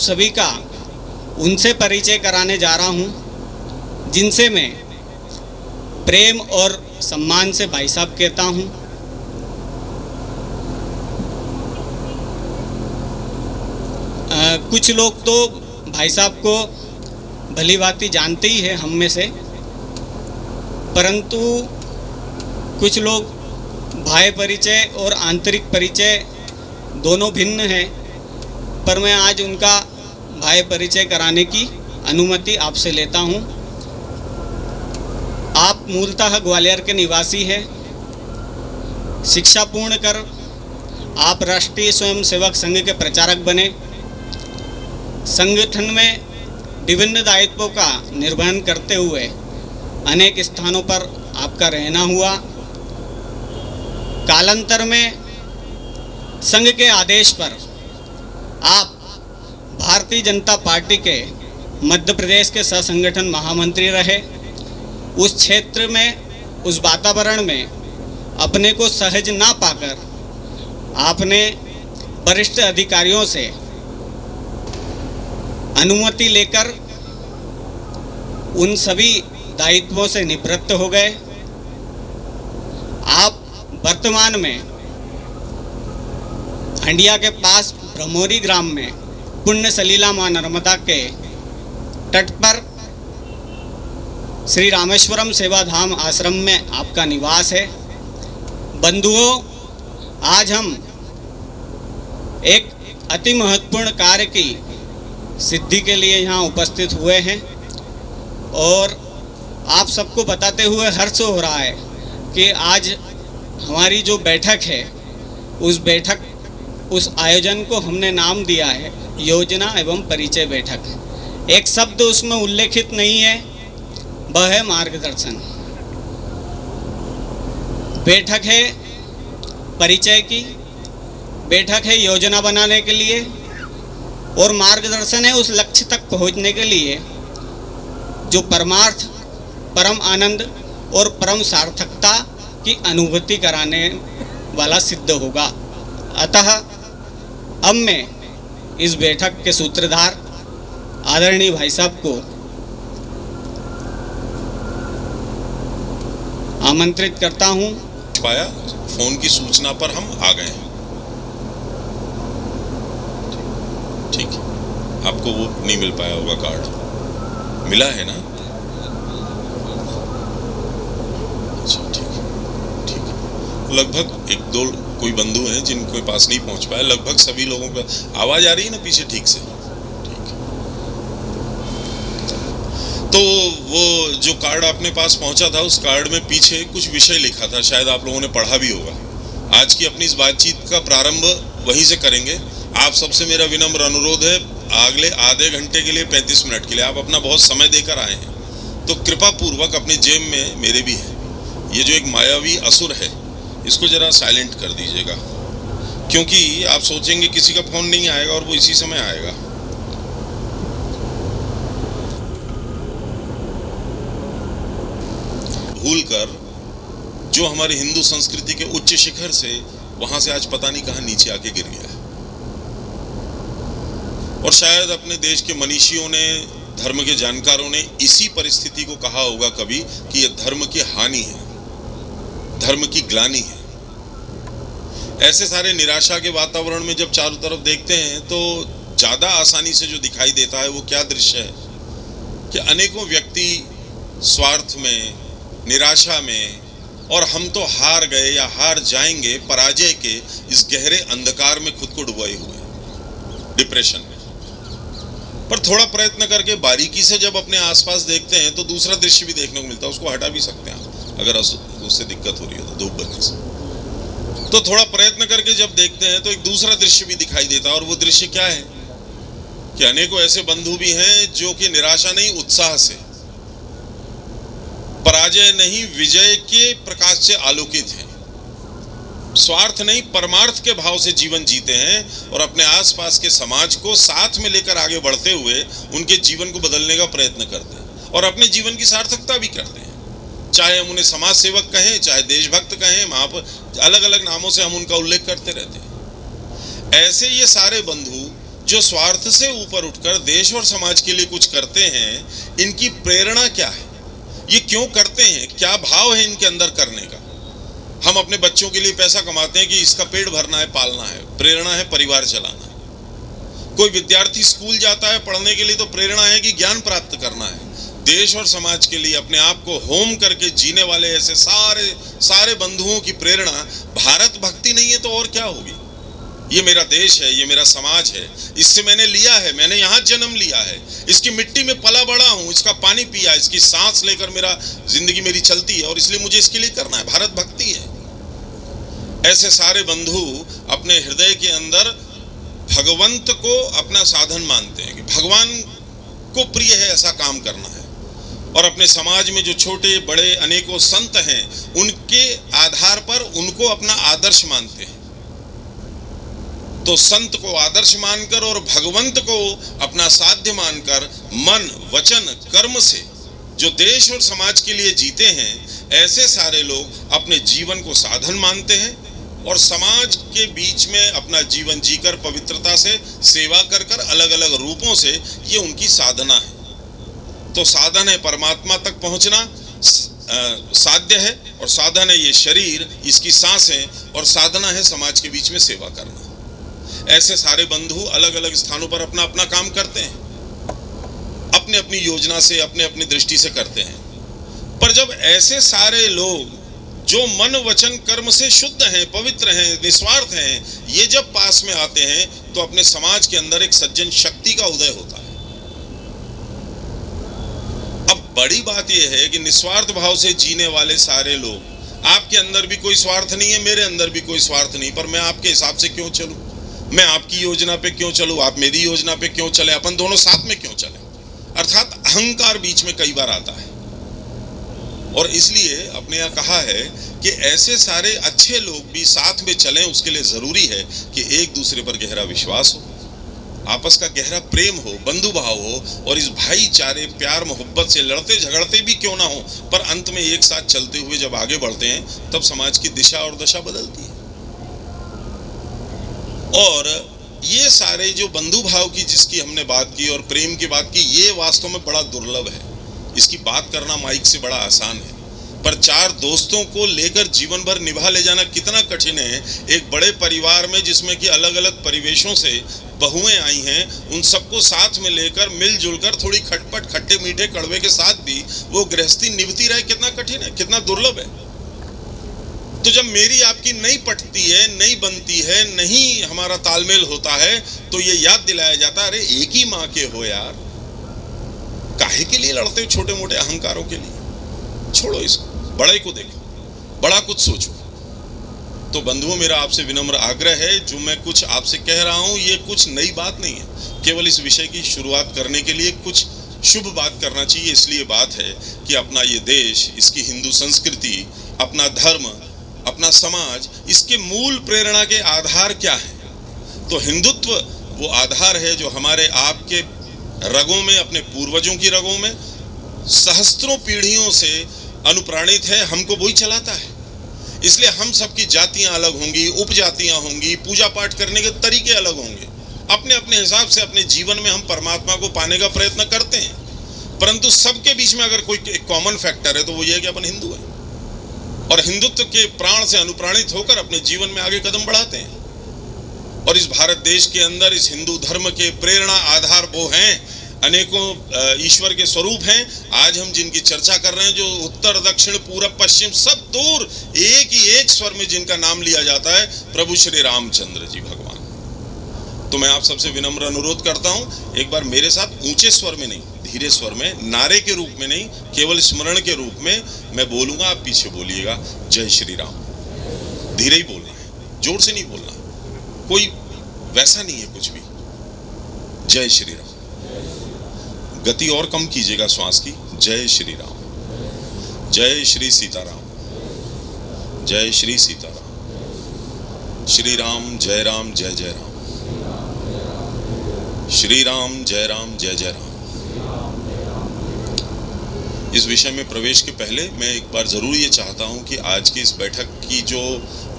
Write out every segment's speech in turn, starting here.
सभी का उनसे परिचय कराने जा रहा हूं जिनसे मैं प्रेम और सम्मान से भाई साहब कहता हूं। कुछ लोग तो भाई साहब को भली भांति जानते ही है हम में से, परंतु कुछ लोग बाह्य परिचय और आंतरिक परिचय दोनों भिन्न हैं। पर मैं आज उनका बाह्य परिचय कराने की अनुमति आपसे लेता हूं। आप मूलतः ग्वालियर के निवासी हैं। शिक्षा पूर्ण कर आप राष्ट्रीय स्वयंसेवक संघ के प्रचारक बने। संगठन में विभिन्न दायित्वों का निर्वहन करते हुए अनेक स्थानों पर आपका रहना हुआ। कालांतर में संघ के आदेश पर आप भारतीय जनता पार्टी के मध्य प्रदेश के सह संगठन महामंत्री रहे। उस क्षेत्र में, उस वातावरण में अपने को सहज ना पाकर आपने वरिष्ठ अधिकारियों से अनुमति लेकर उन सभी दायित्वों से निवृत्त हो गए। आप वर्तमान में हंडिया के पास ब्रह्मोरी ग्राम में पुण्य सलीला मां नर्मदा के तट पर श्री रामेश्वरम सेवाधाम आश्रम में आपका निवास है। बंधुओं, आज हम एक अति महत्वपूर्ण कार्य की सिद्धि के लिए यहाँ उपस्थित हुए हैं और आप सबको बताते हुए हर्ष हो रहा है कि आज हमारी जो बैठक है, उस आयोजन को हमने नाम दिया है योजना एवं परिचय बैठक। एक शब्द उसमें उल्लेखित नहीं है, वह है मार्गदर्शन। बैठक है परिचय की, बैठक है योजना बनाने के लिए और मार्गदर्शन है उस लक्ष्य तक पहुंचने के लिए जो परमार्थ, परम आनंद और परम सार्थकता की अनुभूति कराने वाला सिद्ध होगा। अतः अब मैं इस बैठक के सूत्रधार आदरणीय भाई साहब को आमंत्रित करता हूं। पाया फोन की सूचना पर हम आ गए। ठीक है, आपको वो नहीं मिल पाया होगा, कार्ड मिला है ना? अच्छा, ठीक है। लगभग एक दो कोई बंधु हैं जिनके पास नहीं पहुंच पाया। लगभग सभी लोगों का आवाज आ रही है ना पीछे ठीक से? ठीक है। तो वो जो कार्ड आपने पास पहुंचा था, उस कार्ड में पीछे कुछ विषय लिखा था, शायद आप लोगों ने पढ़ा भी होगा। आज की अपनी इस बातचीत का प्रारंभ वहीं से करेंगे। आप सबसे मेरा विनम्र अनुरोध है, अगले आधे घंटे के लिए 35 मिनट के लिए आप अपना बहुत समय देकर आए हैं, तो कृपा पूर्वक अपनी जेब में, मेरे भी है, ये जो एक मायावी असुर है, इसको जरा साइलेंट कर दीजिएगा, क्योंकि आप सोचेंगे किसी का फोन नहीं आएगा और वो इसी समय आएगा। भूलकर जो हमारी हिंदू संस्कृति के उच्च शिखर से, वहां से आज पता नहीं कहां नीचे आके गिर गया है। और शायद अपने देश के मनीषियों ने, धर्म के जानकारों ने इसी परिस्थिति को कहा होगा कभी कि यह धर्म की हानि है, धर्म की ग्लानि है। ऐसे सारे निराशा के वातावरण में जब चारों तरफ देखते हैं तो ज्यादा आसानी से जो दिखाई देता है वो क्या दृश्य है कि अनेकों व्यक्ति स्वार्थ में, निराशा में, और हम तो हार गए या हार जाएंगे पराजय के इस गहरे अंधकार में खुद को डुबाए हुए, डिप्रेशन में। पर थोड़ा प्रयत्न करके बारीकी से जब अपने आसपास देखते हैं तो दूसरा दृश्य भी देखने को मिलता है। उसको हटा भी सकते हैं आप, अगर उससे दिक्कत हो रही हो तो धूप बत्ती से। तो थोड़ा प्रयत्न करके जब देखते हैं तो एक दूसरा दृश्य भी दिखाई देता है। और वो दृश्य क्या है कि अनेकों ऐसे बंधु भी हैं जो कि निराशा नहीं, उत्साह से, पराजय नहीं, विजय के प्रकाश से आलोकित हैं। स्वार्थ नहीं, परमार्थ के भाव से जीवन जीते हैं और अपने आसपास के समाज को साथ में लेकर आगे बढ़ते हुए उनके जीवन को बदलने का प्रयत्न करते हैं और अपने जीवन की सार्थकता भी करते हैं। चाहे हम उन्हें समाज सेवक कहें, चाहे देशभक्त कहें, अलग अलग नामों से हम उनका उल्लेख करते रहते हैं। ऐसे ये सारे बंधु जो स्वार्थ से ऊपर उठकर देश और समाज के लिए कुछ करते हैं, इनकी प्रेरणा क्या है, ये क्यों करते हैं, क्या भाव है इनके अंदर करने का। हम अपने बच्चों के लिए पैसा कमाते हैं कि इसका पेट भरना है, पालना है, प्रेरणा है परिवार चलाना है। कोई विद्यार्थी स्कूल जाता है पढ़ने के लिए तो प्रेरणा है कि ज्ञान प्राप्त करना है। देश और समाज के लिए अपने आप को होम करके जीने वाले ऐसे सारे बंधुओं की प्रेरणा भारत भक्ति नहीं है तो और क्या होगी। ये मेरा देश है, ये मेरा समाज है, इससे मैंने लिया है, मैंने यहाँ जन्म लिया है, इसकी मिट्टी में पला बड़ा हूँ, इसका पानी पिया, इसकी सांस लेकर मेरा जिंदगी मेरी चलती है और इसलिए मुझे इसके लिए करना है। भारत भक्ति है। ऐसे सारे बंधु अपने हृदय के अंदर भगवंत को अपना साधन मानते हैं कि भगवान को प्रिय है ऐसा काम करना है, और अपने समाज में जो छोटे बड़े अनेकों संत हैं उनके आधार पर उनको अपना आदर्श मानते हैं। तो संत को आदर्श मानकर और भगवंत को अपना साध्य मानकर मन वचन कर्म से जो देश और समाज के लिए जीते हैं, ऐसे सारे लोग अपने जीवन को साधन मानते हैं और समाज के बीच में अपना जीवन जीकर पवित्रता से सेवा कर कर अलग अलग रूपों से ये उनकी साधना है। तो साधन है परमात्मा तक पहुंचना, साध्य है और साधन है ये शरीर, इसकी सांसें, और साधना है समाज के बीच में सेवा करना। ऐसे सारे बंधु अलग अलग स्थानों पर अपना अपना काम करते हैं, अपने अपनी योजना से, अपने अपनी दृष्टि से करते हैं। पर जब ऐसे सारे लोग जो मन वचन कर्म से शुद्ध हैं, पवित्र हैं, निस्वार्थ हैं, ये जब पास में आते हैं तो अपने समाज के अंदर एक सज्जन शक्ति का उदय होता है। अब बड़ी बात यह है कि निस्वार्थ भाव से जीने वाले सारे लोग, आपके अंदर भी कोई स्वार्थ नहीं है, मेरे अंदर भी कोई स्वार्थ नहीं, पर मैं आपके हिसाब से क्यों चलूं, मैं आपकी योजना पे क्यों चलूं, आप मेरी योजना पे क्यों चले, अपन दोनों साथ में क्यों चले। अर्थात अहंकार बीच में कई बार आता है। और इसलिए अपने यहाँ कहा है कि ऐसे सारे अच्छे लोग भी साथ में चलें, उसके लिए जरूरी है कि एक दूसरे पर गहरा विश्वास हो, आपस का गहरा प्रेम हो, बंधु भाव हो, और इस भाईचारे प्यार मोहब्बत से लड़ते झगड़ते भी क्यों ना हो, पर अंत में एक साथ चलते हुए जब आगे बढ़ते हैं तब समाज की दिशा और दशा बदलती है। और ये सारे जो बंधु भाव की जिसकी हमने बात की और प्रेम की बात की, ये वास्तव में बड़ा दुर्लभ है। इसकी बात करना माइक से बड़ा आसान है, पर चार दोस्तों को लेकर जीवन भर निभा ले जाना कितना कठिन है। एक बड़े परिवार में जिसमें कि अलग अलग परिवेशों से बहुएं आई हैं, उन सबको साथ में लेकर मिलजुल कर थोड़ी खटपट खट्टे मीठे कड़वे के साथ भी वो गृहस्थी निभती रहे, कितना कठिन है, कितना दुर्लभ है। तो जब मेरी आपकी नहीं पटती है, नहीं बनती है, नहीं हमारा तालमेल होता है, तो ये याद दिलाया जाता है, अरे एक ही माँ के हो यार, काहे के लिए लड़ते हो छोटे मोटे अहंकारों के लिए। छोड़ो इसको, बड़े को देखो, बड़ा कुछ सोचो। तो बंधुओं, मेरा आपसे विनम्र आग्रह है, जो मैं कुछ आपसे कह रहा हूं ये कुछ नई बात नहीं है, केवल इस विषय की शुरुआत करने के लिए कुछ शुभ बात करना चाहिए। इसलिए बात है कि अपना ये देश, इसकी हिंदू संस्कृति, अपना धर्म, अपना समाज, इसके मूल प्रेरणा के आधार क्या है। तो हिंदुत्व वो आधार है जो हमारे आपके रगों में, अपने पूर्वजों की रगों में सहस्त्रों पीढ़ियों से अनुप्राणित है, हमको वही चलाता है। इसलिए हम सबकी जातियां अलग होंगी, उपजातियां होंगी, पूजा पाठ करने के तरीके अलग होंगे, अपने अपने हिसाब से अपने जीवन में हम परमात्मा को पाने का प्रयत्न करते हैं, परंतु सबके बीच में अगर कोई एक कॉमन फैक्टर है तो वो ये है कि अपन हिंदू हैं और हिंदुत्व के प्राण से अनुप्राणित होकर अपने जीवन में आगे कदम बढ़ाते हैं। और इस भारत देश के अंदर इस हिंदू धर्म के प्रेरणा आधार वो हैं, अनेकों ईश्वर के स्वरूप हैं। आज हम जिनकी चर्चा कर रहे हैं, जो उत्तर दक्षिण पूरब पश्चिम सब दूर एक ही एक स्वर में जिनका नाम लिया जाता है, प्रभु श्री रामचंद्र जी भगवान। तो मैं आप सबसे विनम्र अनुरोध करता हूं, एक बार मेरे साथ ऊंचे स्वर में नहीं, धीरे स्वर में, नारे के रूप में नहीं, केवल स्मरण के रूप में मैं बोलूंगा, आप पीछे बोलिएगा, जय श्री राम। धीरे ही बोलना है, जोर से नहीं बोलना, कोई वैसा नहीं है कुछ भी। जय श्री राम। गति और कम कीजिएगा श्वास की। जय श्री राम। जय श्री सीताराम। जय श्री सीताराम। श्री राम जय राम जय जय राम। श्री राम जय राम जय जय राम। इस विषय में प्रवेश के पहले मैं एक बार जरूर ये चाहता हूं कि आज की इस बैठक की जो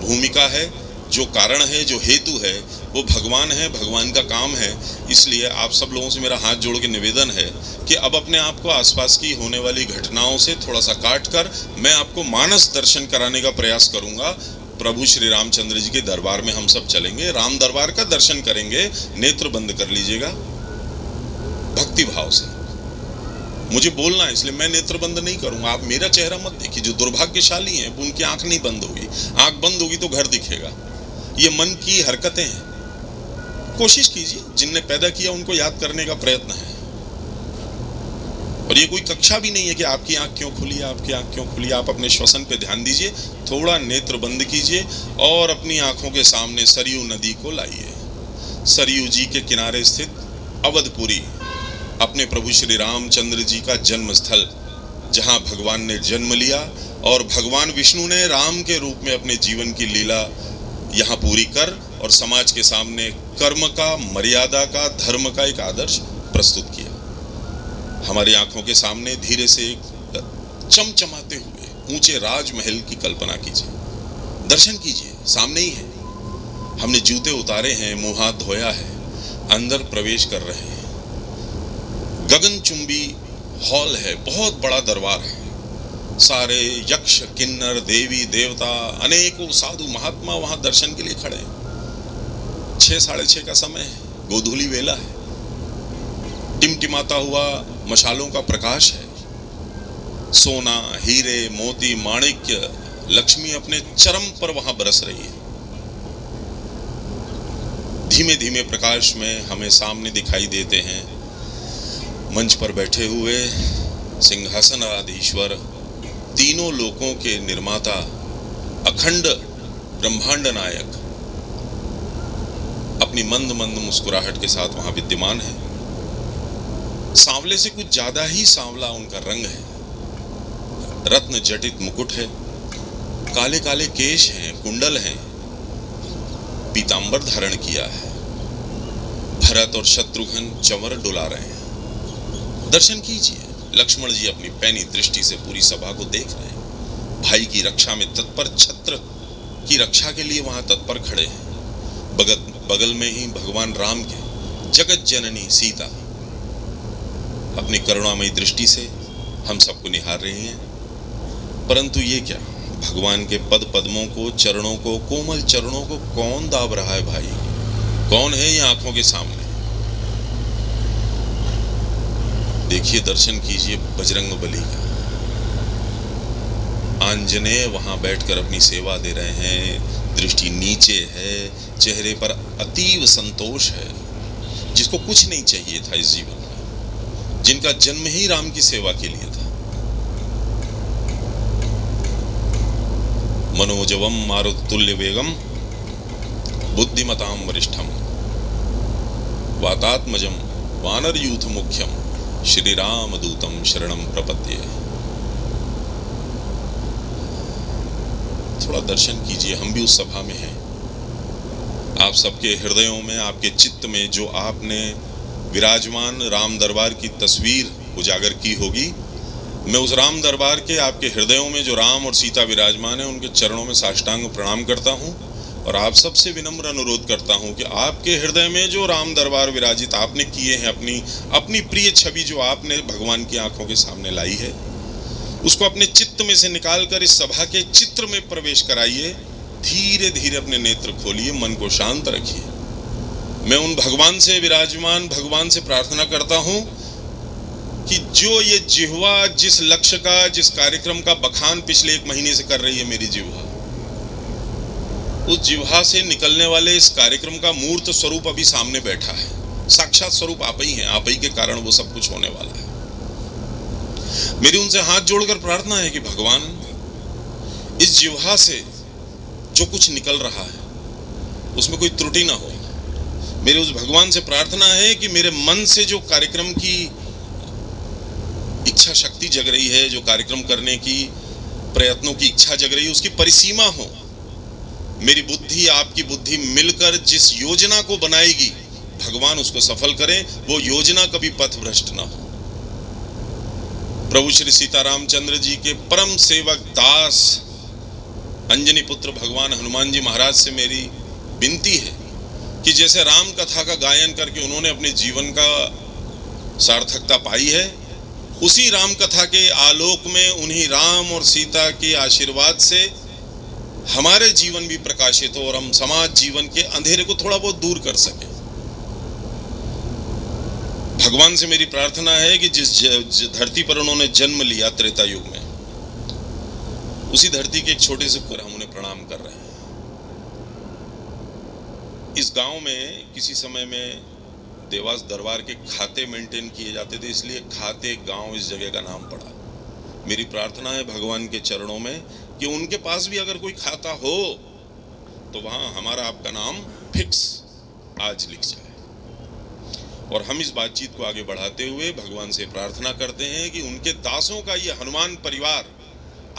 भूमिका है जो कारण है, जो हेतु है, वो भगवान है, भगवान का काम है। इसलिए आप सब लोगों से मेरा हाथ जोड़ के निवेदन है कि अब अपने आप को आसपास की होने वाली घटनाओं से थोड़ा सा काट कर मैं आपको मानस दर्शन कराने का प्रयास करूंगा। प्रभु श्री रामचंद्र जी के दरबार में हम सब चलेंगे, राम दरबार का दर्शन करेंगे। नेत्र बंद कर लीजिएगा भक्ति भाव से। मुझे बोलना है इसलिए मैं नेत्र बंद नहीं करूंगा। आप मेरा चेहरा मत देखिए। जो दुर्भाग्यशाली हैं उनकी आंख नहीं बंद होगी। आंख बंद होगी तो घर दिखेगा। ये मन की हरकतें हैं। कोशिश कीजिए, जिनने पैदा किया उनको याद करने का प्रयत्न है। और ये कोई कक्षा भी नहीं है कि आपकी आंख क्यों खुली, आपकी आंख क्यों खुली। आप अपने श्वसन पे ध्यान दीजिए, थोड़ा नेत्र बंद कीजिए और अपनी आंखों के सामने सरयू नदी को लाइए। सरयू जी के किनारे स्थित अवधपुरी, अपने प्रभु श्री रामचंद्र जी का जन्म स्थल, जहां भगवान ने जन्म लिया और भगवान विष्णु ने राम के रूप में अपने जीवन की लीला यहाँ पूरी कर और समाज के सामने कर्म का, मर्यादा का, धर्म का एक आदर्श प्रस्तुत किया। हमारी आंखों के सामने धीरे से एक चमचमाते हुए ऊंचे राजमहल की कल्पना कीजिए, दर्शन कीजिए, सामने ही है। हमने जूते उतारे हैं, मुंह हाथ धोया है, अंदर प्रवेश कर रहे हैं। गगनचुंबी हॉल है, बहुत बड़ा दरबार है। सारे यक्ष, किन्नर, देवी देवता, अनेकों साधु महात्मा वहां दर्शन के लिए खड़े हैं। 6, 6:30 का समय है, गोधूली वेला है। टिमटिमाता हुआ मशालों का प्रकाश है। सोना, हीरे, मोती, माणिक्य, लक्ष्मी अपने चरम पर वहां बरस रही है। धीमे धीमे प्रकाश में हमें सामने दिखाई देते हैं मंच पर बैठे हुए सिंहासनाधीश्वर, तीनों लोकों के निर्माता, अखंड ब्रह्मांड नायक अपनी मंद मंद मुस्कुराहट के साथ वहां विद्यमान है। सांवले से कुछ ज्यादा ही सांवला उनका रंग है। रत्न जटित मुकुट है, काले काले केश हैं, कुंडल हैं, पीतांबर धारण किया है। भरत और शत्रुघ्न चंवर डुला रहे हैं। दर्शन कीजिए। लक्ष्मण जी अपनी पैनी दृष्टि से पूरी सभा को देख रहे हैं। भाई की रक्षा में तत्पर, छत्र की रक्षा के लिए वहां तत्पर खड़े हैं। बगल में ही भगवान राम के जगत जननी सीता अपनी करुणामयी दृष्टि से हम सबको निहार रही हैं। परंतु ये क्या, भगवान के पद पद्मों को, चरणों को, कोमल चरणों को कौन दाब रहा है भाई? कौन है ये आंखों के सामने? देखिए, दर्शन कीजिए बजरंग बली का। आंजनेय वहां बैठकर अपनी सेवा दे रहे हैं। दृष्टि नीचे है, चेहरे पर अतीव संतोष है। जिसको कुछ नहीं चाहिए था इस जीवन में, जिनका जन्म ही राम की सेवा के लिए था। मनोजवम मारुततुल्य वेगम बुद्धिमताम वरिष्ठम वातात्मजम वानर यूथ मुख्यम श्री राम दूतम शरणम प्रपद्ये। थोड़ा दर्शन कीजिए, हम भी उस सभा में हैं। आप सबके हृदयों में, आपके चित्त में जो आपने विराजमान राम दरबार की तस्वीर उजागर की होगी, मैं उस राम दरबार के आपके हृदयों में जो राम और सीता विराजमान है उनके चरणों में साष्टांग प्रणाम करता हूँ और आप सबसे विनम्र अनुरोध करता हूँ कि आपके हृदय में जो राम दरबार विराजित आपने किए हैं, अपनी प्रिय छवि जो आपने भगवान की आंखों के सामने लाई है, उसको अपने चित्त में से निकालकर इस सभा के चित्र में प्रवेश कराइए। धीरे धीरे अपने नेत्र खोलिए, मन को शांत रखिए। मैं उन भगवान से, विराजमान भगवान से प्रार्थना करता हूँ कि जो ये जिह्वा, जिस लक्ष्य का, जिस कार्यक्रम का बखान पिछले 1 महीने से कर रही है मेरी जिह्वा, उस जिह्वा से निकलने वाले इस कार्यक्रम का मूर्त स्वरूप अभी सामने बैठा है। साक्षात स्वरूप आप ही हैं। आप ही के कारण वो सब कुछ होने वाला है। मेरी उनसे हाथ जोड़कर प्रार्थना है कि भगवान, इस जिह्वा से जो कुछ निकल रहा है उसमें कोई त्रुटि ना हो। मेरे उस भगवान से प्रार्थना है कि मेरे मन से जो कार्यक्रम की इच्छा शक्ति जग रही है, जो कार्यक्रम करने की प्रयत्नों की इच्छा जग रही है, उसकी परिसीमा हो। मेरी बुद्धि, आपकी बुद्धि मिलकर जिस योजना को बनाएगी, भगवान उसको सफल करें। वो योजना कभी पथ भ्रष्ट ना हो। प्रभु श्री सीतारामचंद्र जी के परम सेवक दास अंजनी पुत्र भगवान हनुमान जी महाराज से मेरी विनती है कि जैसे राम कथा का गायन करके उन्होंने अपने जीवन का सार्थकता पाई है, उसी राम कथा के आलोक में उन्हीं राम और सीता के आशीर्वाद से हमारे जीवन भी प्रकाशित हो और हम समाज जीवन के अंधेरे को थोड़ा बहुत दूर कर सकें। भगवान से मेरी प्रार्थना है कि जिस धरती पर उन्होंने जन्म लिया त्रेता युग में, उसी धरती के एक छोटे से कुकर हम उन्हें प्रणाम कर रहे हैं। इस गांव में किसी समय में देवास दरबार के खाते मेंटेन किए जाते थे, इसलिए खाते गांव इस जगह का नाम पड़ा। मेरी प्रार्थना है भगवान के चरणों में कि उनके पास भी अगर कोई खाता हो तो वहां हमारा आपका नाम फिक्स आज लिख जाए। और हम इस बातचीत को आगे बढ़ाते हुए भगवान से प्रार्थना करते हैं कि उनके दासों का ये हनुमान परिवार,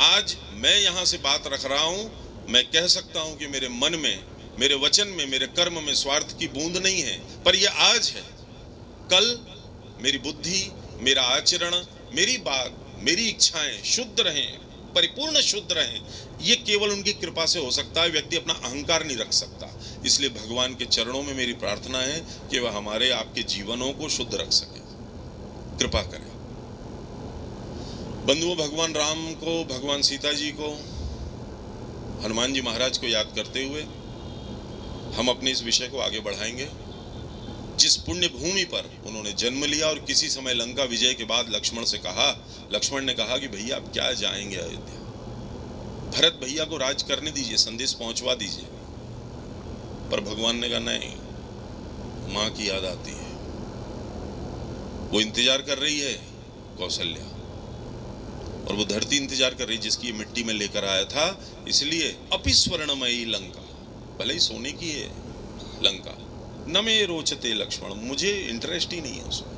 आज मैं यहां से बात रख रहा हूं, मैं कह सकता हूं कि मेरे मन में, मेरे वचन में, मेरे कर्म में स्वार्थ की बूंद नहीं है, पर यह आज है। कल मेरी बुद्धि, मेरा आचरण, मेरी बात, मेरी इच्छाएं शुद्ध रहें, परिपूर्ण शुद्ध रहें, ये केवल उनकी कृपा से हो सकता है। व्यक्ति अपना अहंकार नहीं रख सकता। इसलिए भगवान के चरणों में मेरी प्रार्थना है कि वह हमारे आपके जीवनों को शुद्ध रख सके, कृपा करें। बंधुओं, भगवान राम को, भगवान सीता जी को, हनुमान जी महाराज को याद करते हुए हम अपने इस विषय को आगे बढ़ाएंगे। जिस पुण्य भूमि पर उन्होंने जन्म लिया और किसी समय लंका विजय के बाद लक्ष्मण ने कहा कि भैया अब क्या जाएंगे अयोध्या, भरत भैया को राज करने दीजिए, संदेश पहुंचवा दीजिए। पर भगवान ने कहा नहीं, मां की याद आती है, वो इंतजार कर रही है कौशल्या, और वो धरती इंतजार कर रही जिसकी मिट्टी में लेकर आया था। इसलिए अपि स्वर्णमयी लंका, भले ही सोने की है लंका, न मे रोचते लक्ष्मण, मुझे इंटरेस्ट ही नहीं है उसमें।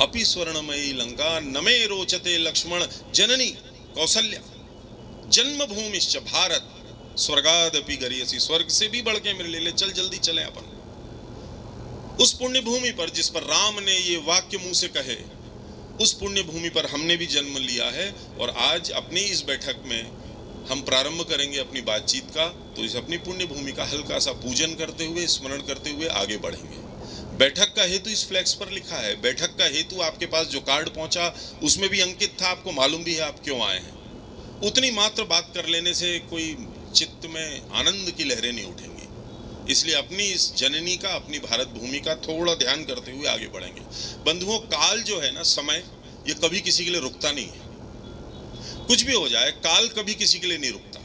अपि स्वर्णमयी लंका न मे रोचते लक्ष्मण, जननी कौशल्या जन्मभूमिश्च भारत स्वर्गादपि गरीयसी, स्वर्ग से भी बढ़ के मेरे ले चल, जल्दी चले अपन उस पुण्य भूमि पर जिस पर राम ने ये वाक्य मुंह से कहे, उस पुण्य भूमि पर हमने भी जन्म लिया है। और आज अपनी इस बैठक में हम प्रारंभ करेंगे अपनी बातचीत का, तो इस अपनी पुण्य भूमि का हल्का सा पूजन करते हुए, स्मरण करते हुए आगे बढ़ेंगे। बैठक का हेतु इस फ्लैक्स पर लिखा है। बैठक का हेतु आपके पास जो कार्ड पहुंचा उसमें भी अंकित था, आपको मालूम भी है आप क्यों आए हैं। उतनी मात्र बात कर लेने से कोई चित्त में आनंद की लहरें नहीं उठेंगी। इसलिए अपनी इस जननी का, अपनी भारत भूमि का थोड़ा ध्यान करते हुए आगे बढ़ेंगे। बंधुओं, काल जो है ना, समय, ये कभी किसी के लिए रुकता नहीं है। कुछ भी हो जाए, काल कभी किसी के लिए नहीं रुकता।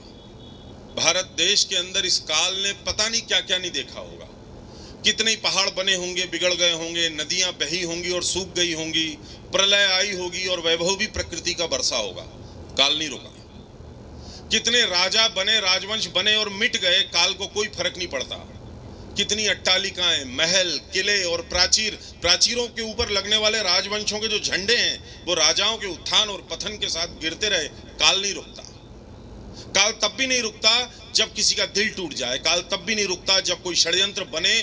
भारत देश के अंदर इस काल ने पता नहीं क्या क्या नहीं देखा होगा। कितने ही पहाड़ बने होंगे, बिगड़ गए होंगे, नदियां बही होंगी और सूख गई होंगी, प्रलय आई होगी और वैभव भी प्रकृति का बरसा होगा, काल नहीं रुका। कितने राजा बने, राजवंश बने और मिट गए, काल को कोई फर्क नहीं पड़ता। कितनी अट्टालिकाएं, महल, किले और प्राचीरों के ऊपर लगने वाले राजवंशों के जो झंडे हैं, वो राजाओं के उत्थान और पतन के साथ गिरते रहे, काल नहीं रुकता। काल तब भी नहीं रुकता जब किसी का दिल टूट जाए, काल तब भी नहीं रुकता जब कोई षड्यंत्र बने,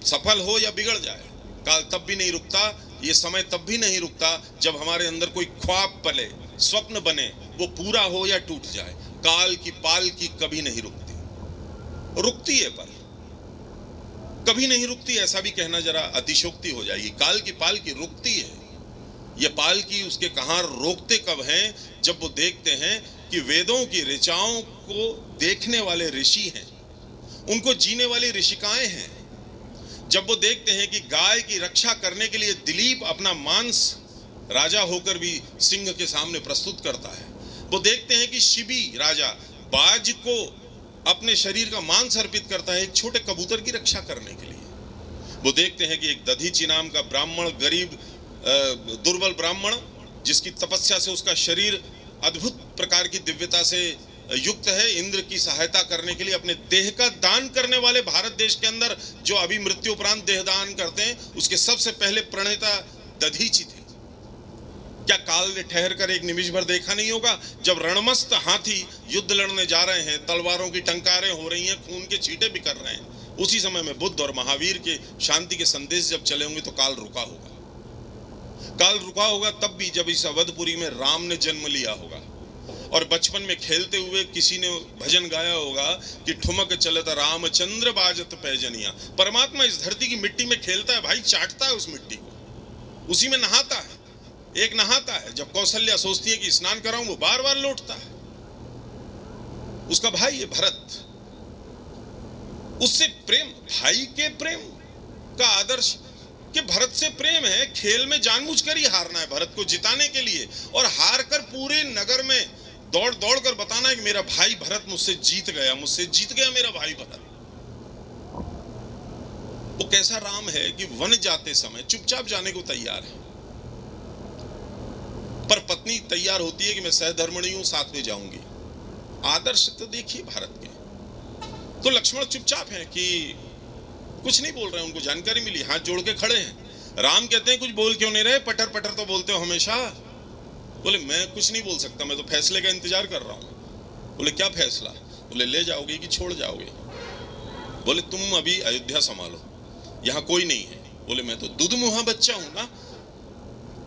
सफल हो या बिगड़ जाए, काल तब भी नहीं रुकता। ये समय तब भी नहीं रुकता जब हमारे अंदर कोई ख्वाब पले, स्वप्न बने, वो पूरा हो या टूट जाए। काल की पाल की कभी नहीं रुकती है, पर कभी नहीं रुकती, ऐसा भी कहना जरा अतिशोक्ति हो जाएगी। काल की पाल की रुकती है। ये पाल की उसके कहां रोकते कब हैं? जब वो देखते हैं कि वेदों की ऋचाओं को देखने वाले ऋषि हैं, उनको जीने वाली ऋषिकाएं हैं। जब वो देखते हैं कि गाय की रक्षा करने के लिए दिलीप अपना मांस राजा होकर भी सिंह के सामने प्रस्तुत करता है। वो देखते हैं कि शिबी राजा बाज को अपने शरीर का मांस अर्पित करता है एक छोटे कबूतर की रक्षा करने के लिए। वो देखते हैं कि एक दधीची नाम का ब्राह्मण, गरीब दुर्बल ब्राह्मण, जिसकी तपस्या से उसका शरीर अद्भुत प्रकार की दिव्यता से युक्त है, इंद्र की सहायता करने के लिए अपने देह का दान करने वाले भारत देश के अंदर जो अभी मृत्यु उपरांत देह दान करते हैं, उसके सबसे पहले प्रणेता दधीची थे। क्या काल ने ठहर कर एक निमिष भर देखा नहीं होगा? जब रणमस्त हाथी युद्ध लड़ने जा रहे हैं, तलवारों की टंकारें हो रही हैं, खून के छींटे बिखर रहे हैं, उसी समय में बुद्ध और महावीर के शांति के संदेश जब चले होंगे तो काल रुका होगा। काल रुका होगा तब भी जब इस अवधपुरी में राम ने जन्म लिया होगा। और बचपन में खेलते हुए किसी ने भजन गाया होगा कि ठुमक चलत रामचंद्र बाजत पैजनिया। परमात्मा इस धरती की मिट्टी में खेलता है भाई, चाटता है उस मिट्टी को, उसी में नहाता है। एक नहाता है, जब कौशल्या सोचती है कि स्नान कराऊं, वो बार बार लौटता है। उसका भाई है भरत, उससे प्रेम, भाई के प्रेम का आदर्श कि भरत से प्रेम है। खेल में जानबूझकर ही हारना है भरत को जिताने के लिए, और हार कर पूरे नगर में दौड़ दौड़ कर बताना है कि मेरा भाई भरत मुझसे जीत गया मेरा भाई भरत। वो कैसा राम है कि वन जाते समय चुपचाप जाने को तैयार है, पर पत्नी तैयार होती है कि मैं सहधर्मिणी हूं, साथ में जाऊंगी। आदर्श तो देखिए भारत के। तो लक्ष्मण चुपचाप है कि कुछ नहीं बोल रहे, उनको जानकारी मिली, हाथ जोड़ के खड़े हैं। राम कहते हैं कुछ बोल क्यों नहीं रहे, पटर पटर तो बोलते हो हमेशा। बोले मैं कुछ नहीं बोल सकता, मैं तो फैसले का इंतजार कर रहा हूं। बोले क्या फैसला? बोले ले जाओगे कि छोड़ जाओगे? बोले तुम अभी अयोध्या संभालो, यहां कोई नहीं है। बोले मैं तो दुधमुहा बच्चा हूं ना,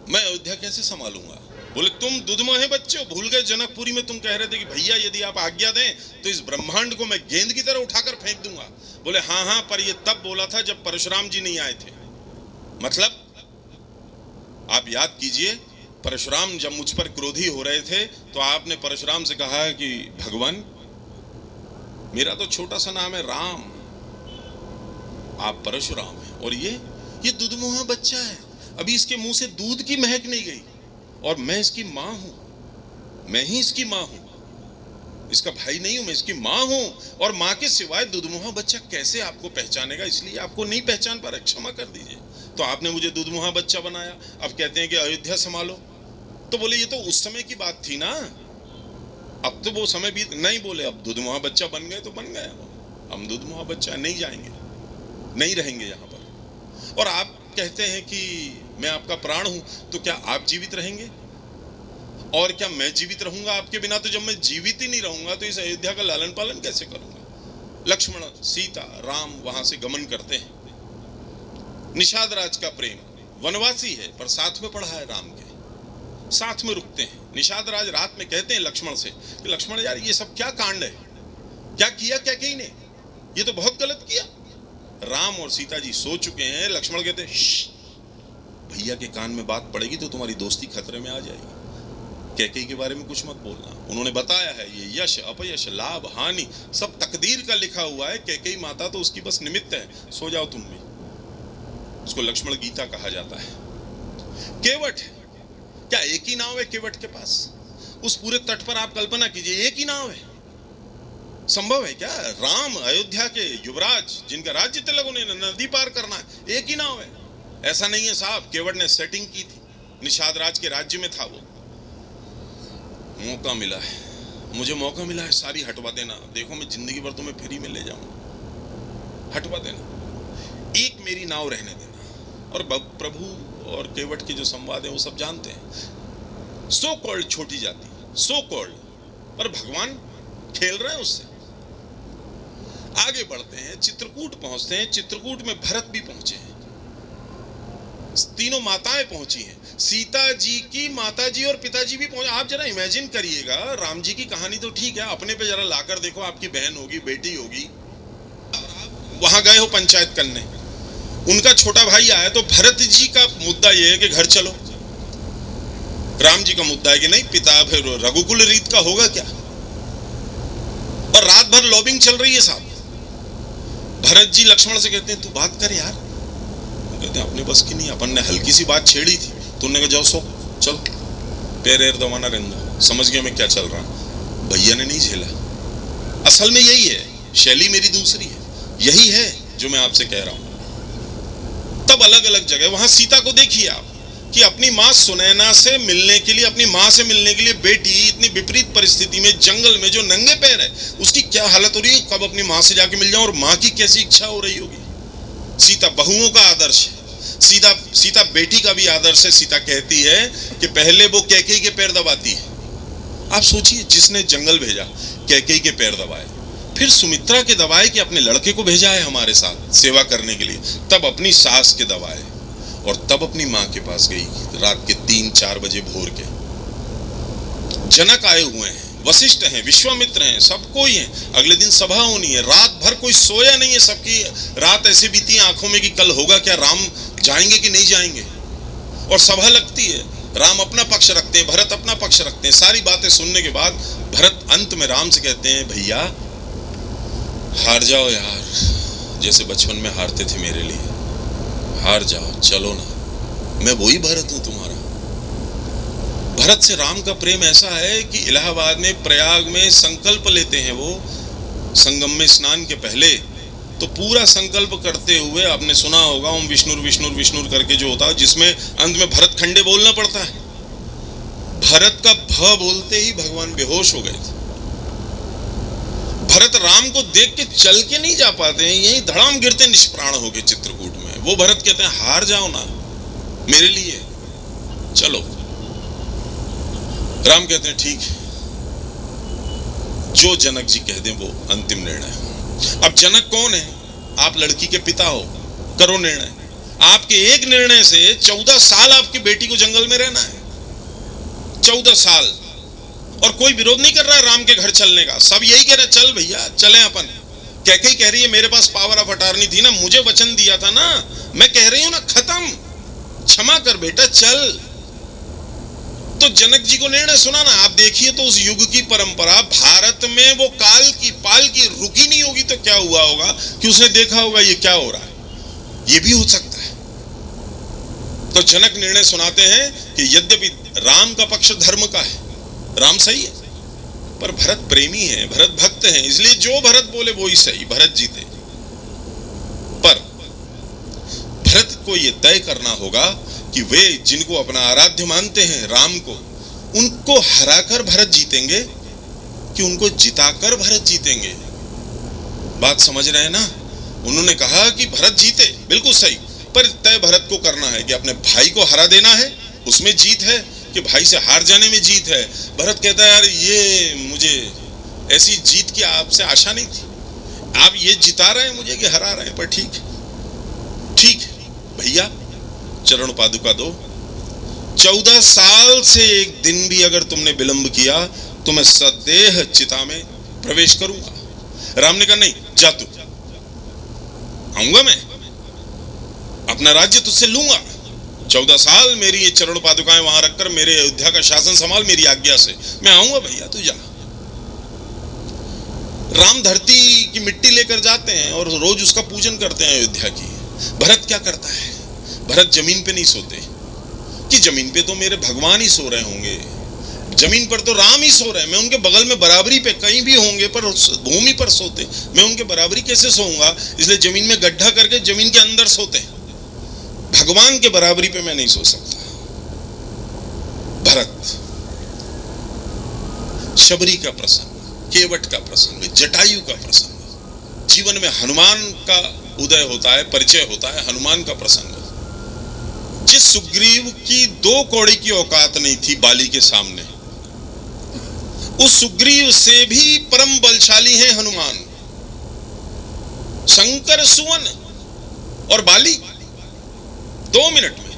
मैं अयोध्या कैसे संभालूंगा? बोले तुम दुधमुहे बच्चे हो, भूल गए जनकपुरी में तुम कह रहे थे कि भैया यदि आप आज्ञा दें तो इस ब्रह्मांड को मैं गेंद की तरह उठाकर फेंक दूंगा। बोले हाँ हाँ, पर ये तब बोला था जब परशुराम जी नहीं आए थे। मतलब आप याद कीजिए, परशुराम जब मुझ पर क्रोधी हो रहे थे तो आपने परशुराम से कहा कि भगवान मेरा तो छोटा सा नाम है राम, आप परशुराम हैं, और ये दुधमुहा बच्चा है, अभी इसके मुंह से दूध की महक नहीं गई, और मैं इसकी मां हूं, मैं ही इसकी मां हूं, इसका भाई नहीं हूं, मैं इसकी मां हूं। और मां के सिवाय दुधमुहा बच्चा कैसे आपको पहचानेगा? इसलिए आपको नहीं पहचान पा रहा, क्षमा कर दीजिए। तो आपने मुझे दुधमुहा बच्चा बनाया, अब कहते हैं कि अयोध्या संभालो। तो बोले ये तो उस समय की बात थी ना, अब तो वो समय भी नहीं। बोले अब दुधमुहा बच्चा बन गए तो बन गए, हम दुधमुहा बच्चा नहीं जाएंगे, नहीं रहेंगे यहाँ पर। और आप कहते हैं कि मैं आपका प्राण हूं, तो क्या आप जीवित रहेंगे? और क्या मैं जीवित रहूंगा आपके बिना? तो जब मैं जीवित ही नहीं रहूंगा तो इस अयोध्या का लालन पालन कैसे करूंगा? लक्ष्मण, सीता, राम वहां से गमन करते हैं। निषाद राज का प्रेम, वनवासी है पर साथ में पढ़ा है राम के, साथ में रुकते हैं। निषाद राज रात में कहते हैं लक्ष्मण से कि लक्ष्मण यार ये सब क्या कांड है, क्या किया क्या कहीं ने, ये तो बहुत गलत किया। राम और सीता जी सो चुके हैं। लक्ष्मण कहते हैं भैया के कान में बात पड़ेगी तो तुम्हारी दोस्ती खतरे में आ जाएगी, कैकेयी के बारे में कुछ मत बोलना। उन्होंने बताया है ये यश अपयश लाभ हानि सब तकदीर का लिखा हुआ है, कैकेयी माता तो उसकी बस निमित्त है, सो जाओ तुम भी। उसको लक्ष्मण गीता कहा जाता है। केवट, क्या एक ही नाव है केवट के पास? उस पूरे तट पर आप कल्पना कीजिए, एक ही नाव है, संभव है क्या? राम अयोध्या के युवराज जिनका राज्य तिलक, उन्हें नदी पार करना है, एक ही नाव है। ऐसा नहीं है साहब, केवट ने सेटिंग की थी, निषाद राज के राज्य में था वो। मौका मिला है, मुझे मौका मिला है, सारी हटवा देना, देखो मैं जिंदगी भर तुम्हें फ्री में ले जाऊंगा, हटवा देना, एक मेरी नाव रहने देना। और प्रभु और केवट के जो संवाद है वो सब जानते हैं। सो कॉल्ड छोटी जाति, सो कॉल्ड, पर भगवान खेल रहे हैं उससे। आगे बढ़ते हैं, चित्रकूट पहुंचते हैं। चित्रकूट में भरत भी पहुंचे हैं, तीनों माताएं पहुंची हैं, सीता जी की माताजी और पिताजी भी पहुंचे। आप जरा इमेजिन करिएगा, राम जी की कहानी तो ठीक है, अपने पे जरा लाकर देखो, आपकी बहन होगी, बेटी होगी, वहां गए हो पंचायत करने, उनका छोटा भाई आया, तो भरत जी का मुद्दा यह है कि घर चलो। राम जी का मुद्दा है कि नहीं, पिता फिर रघुकुल रीत का होगा क्या? और रात भर लॉबिंग चल रही है साहब। भरत जी लक्ष्मण से कहते हैं तू बात कर यार, कहते हैं अपने बस की नहीं, अपन ने हल्की सी बात छेड़ी थी, तुमने कहा जाओ सो, चल पैर एर दबाना रहना, समझ गया मैं क्या चल रहा। भैया ने नहीं झेला। असल में यही है, शैली मेरी दूसरी है, यही है जो मैं आपसे कह रहा हूं। तब अलग अलग जगह, वहां सीता को देखिए आप कि अपनी माँ सुनैना से मिलने के लिए, अपनी माँ से मिलने के लिए बेटी इतनी विपरीत परिस्थिति में जंगल में जो नंगे पैर है, उसकी क्या हालत हो रही है, कब अपनी माँ से जाके मिल जाऊं, और माँ की कैसी इच्छा हो रही होगी। सीता बहुओं का आदर्श है, सीता बेटी का भी आदर्श है। सीता कहती है कि पहले वो कैकेयी के पैर दबाती है। आप सोचिए, जिसने जंगल भेजा, कैकेयी के पैर दबाए, फिर सुमित्रा के दबाए कि अपने लड़के को भेजा है हमारे साथ सेवा करने के लिए, तब अपनी सास के दबाए, और तब अपनी मां के पास गई रात के 3-4 बजे भोर के। जनक आए हुए हैं, वशिष्ठ हैं, विश्वामित्र हैं, सब कोई है। अगले दिन सभा होनी है, रात भर कोई सोया नहीं है, सबकी रात ऐसे बीती आंखों में कि कल होगा क्या, राम जाएंगे कि नहीं जाएंगे। और सभा लगती है, राम अपना पक्ष रखते हैं, भरत अपना पक्ष रखते हैं। सारी बातें सुनने के बाद भरत अंत में राम से कहते हैं, भैया हार जाओ यार, जैसे बचपन में हारते थे मेरे लिए, हार जाओ, चलो ना, मैं वही भरत हूं तुम्हारा। भरत से राम का प्रेम ऐसा है कि इलाहाबाद में, प्रयाग में संकल्प लेते हैं वो, संगम में स्नान के पहले तो पूरा संकल्प करते हुए, आपने सुना होगा ओम विष्णुर विष्णुर विष्णुर करके जो होता है, जिसमें अंत में भरत खंडे बोलना पड़ता है। भरत का भ बोलते ही भगवान बेहोश हो गए थे। भरत राम को देख के चल के नहीं जा पाते हैं, यही धड़ाम गिरते निष्प्राण होके चित्रकूट में। वो भरत कहते हैं, हार जाओ ना मेरे लिए, चलो। राम कहते हैं, ठीक है, जो जनक जी कह दें वो अंतिम निर्णय। अब जनक कौन है? आप लड़की के पिता हो, करो निर्णय। आपके एक निर्णय से 14 साल आपकी बेटी को जंगल में रहना है, 14 साल, और कोई विरोध नहीं कर रहा है राम के घर चलने का। सब यही कह रहे हैं, चल भैया चलें अपन। कैकेयी कह रही है, मेरे पास पावर ऑफ अटॉर्नी थी ना, मुझे वचन दिया था ना, मैं कह रही हूं ना, खत्म, क्षमा कर बेटा, चल। तो जनक जी को निर्णय सुना ना। आप देखिए तो उस युग की परंपरा, भारत में वो काल की पाल की रुकी नहीं होगी तो क्या हुआ होगा कि उसने देखा होगा ये क्या हो रहा है, ये भी हो सकता है। तो जनक निर्णय सुनाते हैं कि यद्यपि राम का पक्ष धर्म का है, राम सही है, पर भरत प्रेमी है, भरत भक्त है, इसलिए जो भरत बोले वो ही सही, भरत जीते। पर भरत को यह तय करना होगा कि वे जिनको अपना आराध्य मानते हैं, राम को, उनको हराकर भरत जीतेंगे कि उनको जिताकर भरत जीतेंगे। बात समझ रहे हैं ना? उन्होंने कहा कि भरत जीते, बिल्कुल सही, पर तय भरत को करना है कि अपने भाई को हरा देना है, उसमें जीत है, कि भाई से हार जाने में जीत है। भरत कहता है, यार ये मुझे ऐसी जीत की आपसे आशा नहीं थी, आप ये जिता रहे हैं मुझे कि हरा रहे हैं, पर ठीक ठीक भैया, चरण पादुका दो। 14 साल से एक दिन भी अगर तुमने विलंब किया तो मैं सदेह चिता में प्रवेश करूंगा। राम ने कहा, नहीं जा तू, आऊंगा मैं, अपना राज्य तुझसे लूंगा। 14 साल मेरी ये चरण पादुकाएं वहां रखकर मेरे अयोध्या का शासन संभाल, मेरी आज्ञा से मैं आऊंगा भैया, तू जा। राम धरती की मिट्टी लेकर जाते हैं और रोज उसका पूजन करते हैं अयोध्या की। भरत क्या करता है? भरत जमीन पे नहीं सोते कि जमीन पे तो मेरे भगवान ही सो रहे होंगे, जमीन पर तो राम ही सो रहे हैं, मैं उनके बगल में बराबरी पे कहीं भी होंगे पर भूमि पर सोते, मैं उनके बराबरी कैसे सोऊंगा? इसलिए जमीन में गड्ढा करके जमीन के अंदर सोते हैं, भगवान के बराबरी पे मैं नहीं सो सकता। भरत, शबरी का प्रसंग, केवट का प्रसंग, जटायु का प्रसंग, जीवन में हनुमान का उदय होता है, परिचय होता है हनुमान का प्रसंग। जिस सुग्रीव की 2 कौड़ी की औकात नहीं थी बाली के सामने, उस सुग्रीव से भी परम बलशाली है हनुमान। शंकर सुवन और बाली 2 मिनट में,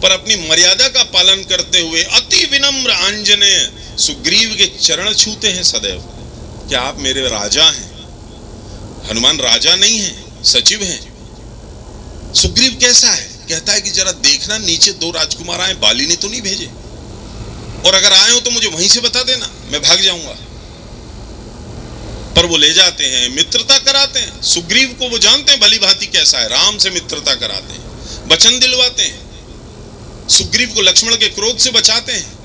पर अपनी मर्यादा का पालन करते हुए अति विनम्र आंजनेय सुग्रीव के चरण छूते हैं सदैव। क्या आप मेरे राजा हैं? हनुमान राजा नहीं है, सचिव हैं। सुग्रीव कैसा है? कहता है कि जरा देखना, नीचे 2 राजकुमार आए, बाली ने तो नहीं भेजे, और अगर आए हो तो मुझे वहीं से बता देना, मैं भाग जाऊंगा। पर वो ले जाते हैं, मित्रता कराते हैं। सुग्रीव को वो जानते हैं भली भांति कैसा है, राम से मित्रता कराते हैं, वचन दिलवाते हैं, सुग्रीव को लक्ष्मण के क्रोध से बचाते हैं।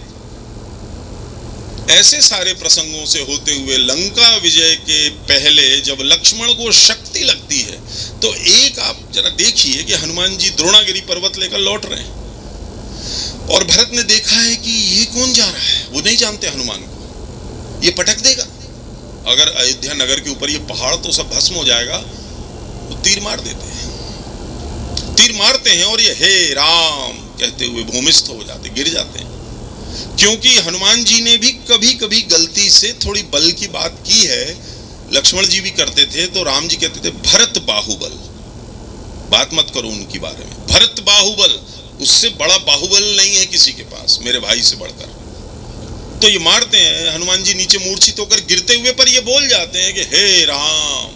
ऐसे सारे प्रसंगों से होते हुए लंका विजय के पहले जब लक्ष्मण को शक्ति लगती है तो एक आप जरा देखिए कि हनुमान जी द्रोणागिरी पर्वत लेकर लौट रहे हैं और भरत ने देखा है कि ये कौन जा रहा है, वो नहीं जानते हनुमान को, ये पटक देगा, अगर अयोध्या नगर के ऊपर ये पहाड़ तो सब भस्म हो जाएगा, तो तीर मार देते हैं, तीर मारते हैं और ये हे राम कहते हुए भूमिस्थ हो जाते, गिर जाते हैं। क्योंकि हनुमान जी ने भी कभी कभी गलती से थोड़ी बल की बात की है, लक्ष्मण जी भी करते थे, तो राम जी कहते थे भरत बाहुबल, बात मत करो उनकी बारे में, भरत बाहुबल, उससे बड़ा बाहुबल नहीं है किसी के पास मेरे भाई से बढ़कर। तो ये मारते हैं, हनुमान जी नीचे मूर्छित होकर गिरते हुए, पर ये बोल जाते हैं कि हे राम।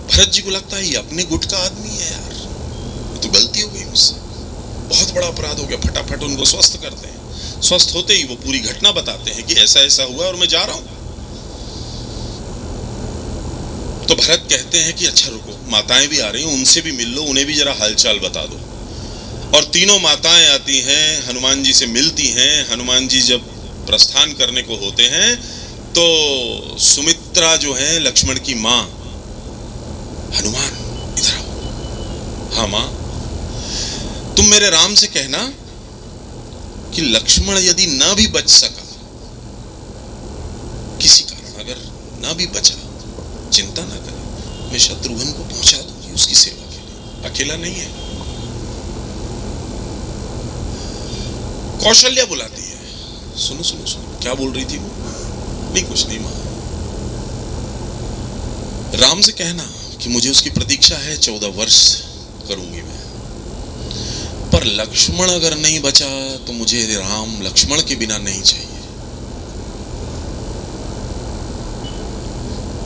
भरत जी को लगता है ये अपने गुट का आदमी है यार, ये तो गलती हो गई मुझसे, बहुत बड़ा अपराध हो गया। फटाफट उनको स्वस्थ करते हैं। स्वस्थ होते ही वो पूरी घटना बताते हैं कि ऐसा ऐसा हुआ और मैं जा रहा हूं। तो भरत कहते हैं कि अच्छा रुको, माताएं भी आ रही हैं, उनसे भी मिल लो, उन्हें भी जरा हालचाल बता दो। और तीनों माताएं आती हैं, हनुमान जी से मिलती हैं। हनुमान जी जब प्रस्थान करने को होते हैं तो सुमित्रा जो है लक्ष्मण की मां, हनुमान इधर आओ। हाँ मां, तुम मेरे राम से कहना कि लक्ष्मण यदि ना भी बच सका, किसी कारण अगर ना भी बचा, चिंता ना करे, मैं शत्रुघ्न को पहुंचा दूंगी उसकी सेवा के लिए, अकेला नहीं है। कौशल्या बुलाती है, सुनो सुनो सुनो, क्या बोल रही थी वो? नहीं कुछ नहीं मां, राम से कहना कि मुझे उसकी प्रतीक्षा है, 14 वर्ष करूंगी मैं, पर लक्ष्मण अगर नहीं बचा तो मुझे राम लक्ष्मण के बिना नहीं चाहिए।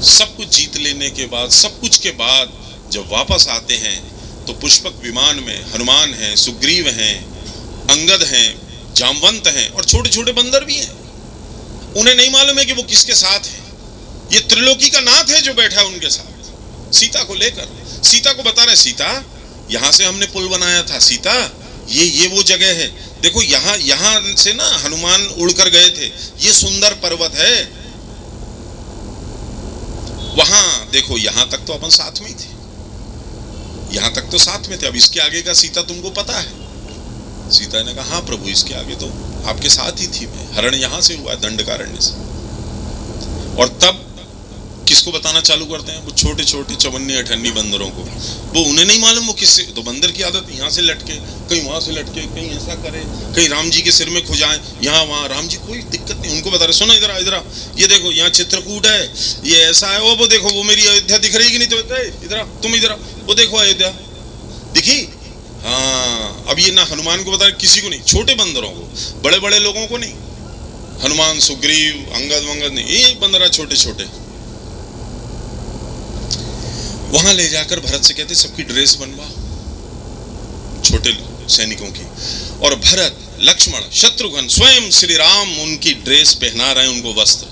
सब कुछ जीत लेने के बाद, सब कुछ के बाद जब वापस आते हैं तो पुष्पक विमान में हनुमान हैं, सुग्रीव हैं, अंगद हैं, जामवंत हैं और छोटे छोटे बंदर भी हैं। उन्हें नहीं मालूम है कि वो किसके साथ है। ये त्रिलोकी का नाथ है जो बैठा है उनके साथ, सीता को लेकर। सीता को बता रहे, सीता यहां से हमने पुल बनाया था, सीता ये वो जगह है, देखो यहां से ना हनुमान उड़कर गए थे, ये सुंदर पर्वत है, वहां देखो, यहां तक तो अपन साथ में ही थे, यहां तक तो साथ में थे, अब इसके आगे का सीता तुमको पता है। सीता ने कहा हाँ प्रभु, इसके आगे तो आपके साथ ही थी मैं, हरण यहां से हुआ, दंडकारण्य से। और तब किसको बताना चालू करते हैं? वो छोटे छोटे चवन्नी अठन्नी बंदरों को। वो उन्हें नहीं मालूम वो किससे, तो बंदर की आदत यहाँ से लटके, कहीं वहां से लटके, कहीं ऐसा करे, कहीं राम जी के सिर में खुजाएं, यहाँ वहां। राम जी कोई दिक्कत नहीं, उनको बता रहे, सुनो इधर आ, इधर आ, ये देखो यहाँ चित्रकूट है, ये ऐसा है, वो देखो वो मेरी अयोध्या दिख रही कि नहीं, तो इधर आ, तुम इधर आ, वो देखो अयोध्या दिखी। हाँ, अब ये ना हनुमान को बता रहे, किसी को नहीं, छोटे बंदरों को, बड़े बड़े लोगों को नहीं, हनुमान सुग्रीव अंगद वंगद नहीं, ये बंदर छोटे छोटे। वहां ले जाकर भरत से कहते सबकी ड्रेस बनवा, छोटे सैनिकों की, और भरत लक्ष्मण शत्रुघ्न स्वयं श्री राम उनकी ड्रेस पहना रहे हैं, उनको वस्त्र।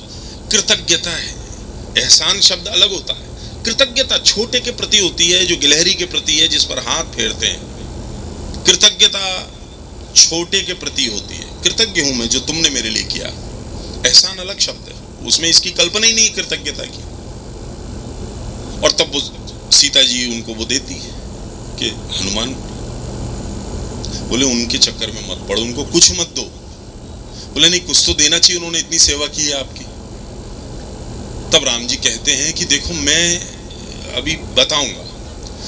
कृतज्ञता है, एहसान शब्द अलग होता है। कृतज्ञता छोटे के प्रति होती है, जो गिलहरी के प्रति है, जिस पर हाथ फेरते हैं। कृतज्ञता छोटे के प्रति होती है, कृतज्ञ हूं मैं जो तुमने मेरे लिए किया। एहसान अलग शब्द है, उसमें इसकी कल्पना ही नहीं कृतज्ञता की। और तब वो सीता जी उनको वो देती है कि हनुमान बोले उनके चक्कर में मत पड़ो, उनको कुछ मत दो। बोले नहीं, कुछ तो देना चाहिए, उन्होंने इतनी सेवा की है आपकी। तब राम जी कहते हैं कि देखो मैं अभी बताऊंगा।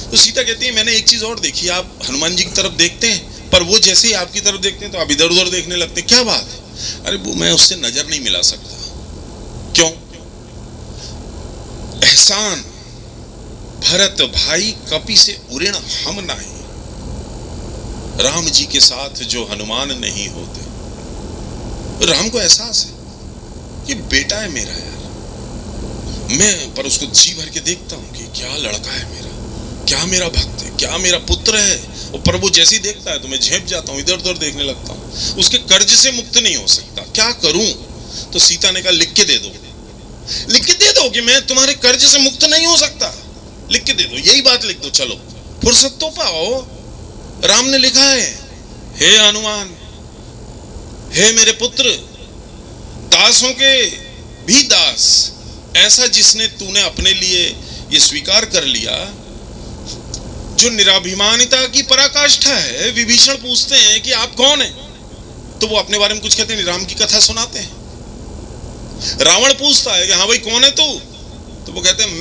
तो सीता कहती है मैंने एक चीज और देखी, आप हनुमान जी की तरफ देखते हैं, पर वो जैसे ही आपकी तरफ देखते हैं तो आप इधर उधर देखने लगते हैं, क्या बात है? अरे वो मैं उससे नजर नहीं मिला सकता। क्यों? एहसान, भरत भाई कपि से उऋण हम नहीं, राम जी के साथ जो हनुमान नहीं होते। राम को एहसास है कि बेटा है मेरा यार, मैं पर उसको जी भर के देखता हूं कि क्या लड़का है मेरा, क्या मेरा भक्त है, क्या मेरा पुत्र है। और पर वो जैसे ही देखता है तो मैं झेप जाता हूं, इधर उधर देखने लगता हूं, उसके कर्ज से मुक्त नहीं हो सकता, क्या करूं? तो सीता ने कहा लिख के दे दो, लिख के दे दो कि मैं तुम्हारे कर्ज से मुक्त नहीं हो सकता, लिख के दे दो, यही बात लिख दो, चलो फुर्सत तो पाओ। राम ने लिखा है, हे हनुमान, हे मेरे पुत्र, दासों के भी दास, ऐसा जिसने तूने अपने लिए ये स्वीकार कर लिया, जो निराभिमानिता की पराकाष्ठा है। विभीषण पूछते हैं कि आप कौन हैं, तो वो अपने बारे में कुछ कहते नहीं, राम की कथा सुनाते हैं। रावण पूछता है कि हाँ भाई कौन है तू, तो वो कहते हैं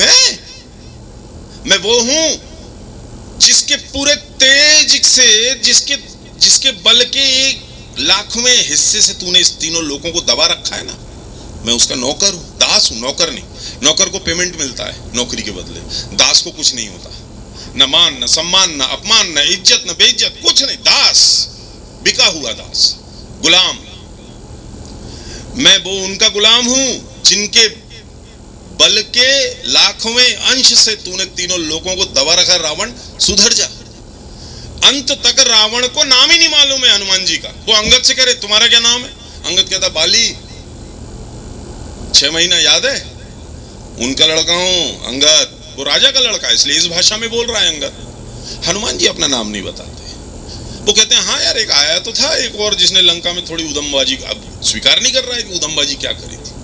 मैं वो हूं जिसके पूरे तेज से, जिसके बल के 1,00,000वें हिस्से से तूने इस तीनों लोगों को दबा रखा है ना, मैं उसका नौकर हूं, दास हूं, नौकर नहीं। नौकर को पेमेंट मिलता है नौकरी के बदले, दास को कुछ नहीं होता, न मान न सम्मान न अपमान न इज्जत न बेइज्जत, कुछ नहीं, दास, बिका हुआ दास, गुलाम। मैं वो उनका गुलाम हूं जिनके बल के लाखवें अंश से तूने तीनों लोगों को दबा रखा। रावण सुधर जा। अंत तक रावण को नाम ही नहीं मालूम है हनुमान जी का। वो अंगद से कह रहे तुम्हारा क्या नाम है? अंगद कहता बाली। 6 महीना याद है? उनका लड़का हूं अंगद, वो राजा का लड़का है, इसलिए इस भाषा में बोल रहा है अंगद। हनुमान जी अपना नाम नहीं बताते। वो कहते हैं हाँ यार, एक आया तो था एक और जिसने लंका में थोड़ी उदमबाजी, अब स्वीकार नहीं कर रहा है कि उदमबाजी क्या करी थी।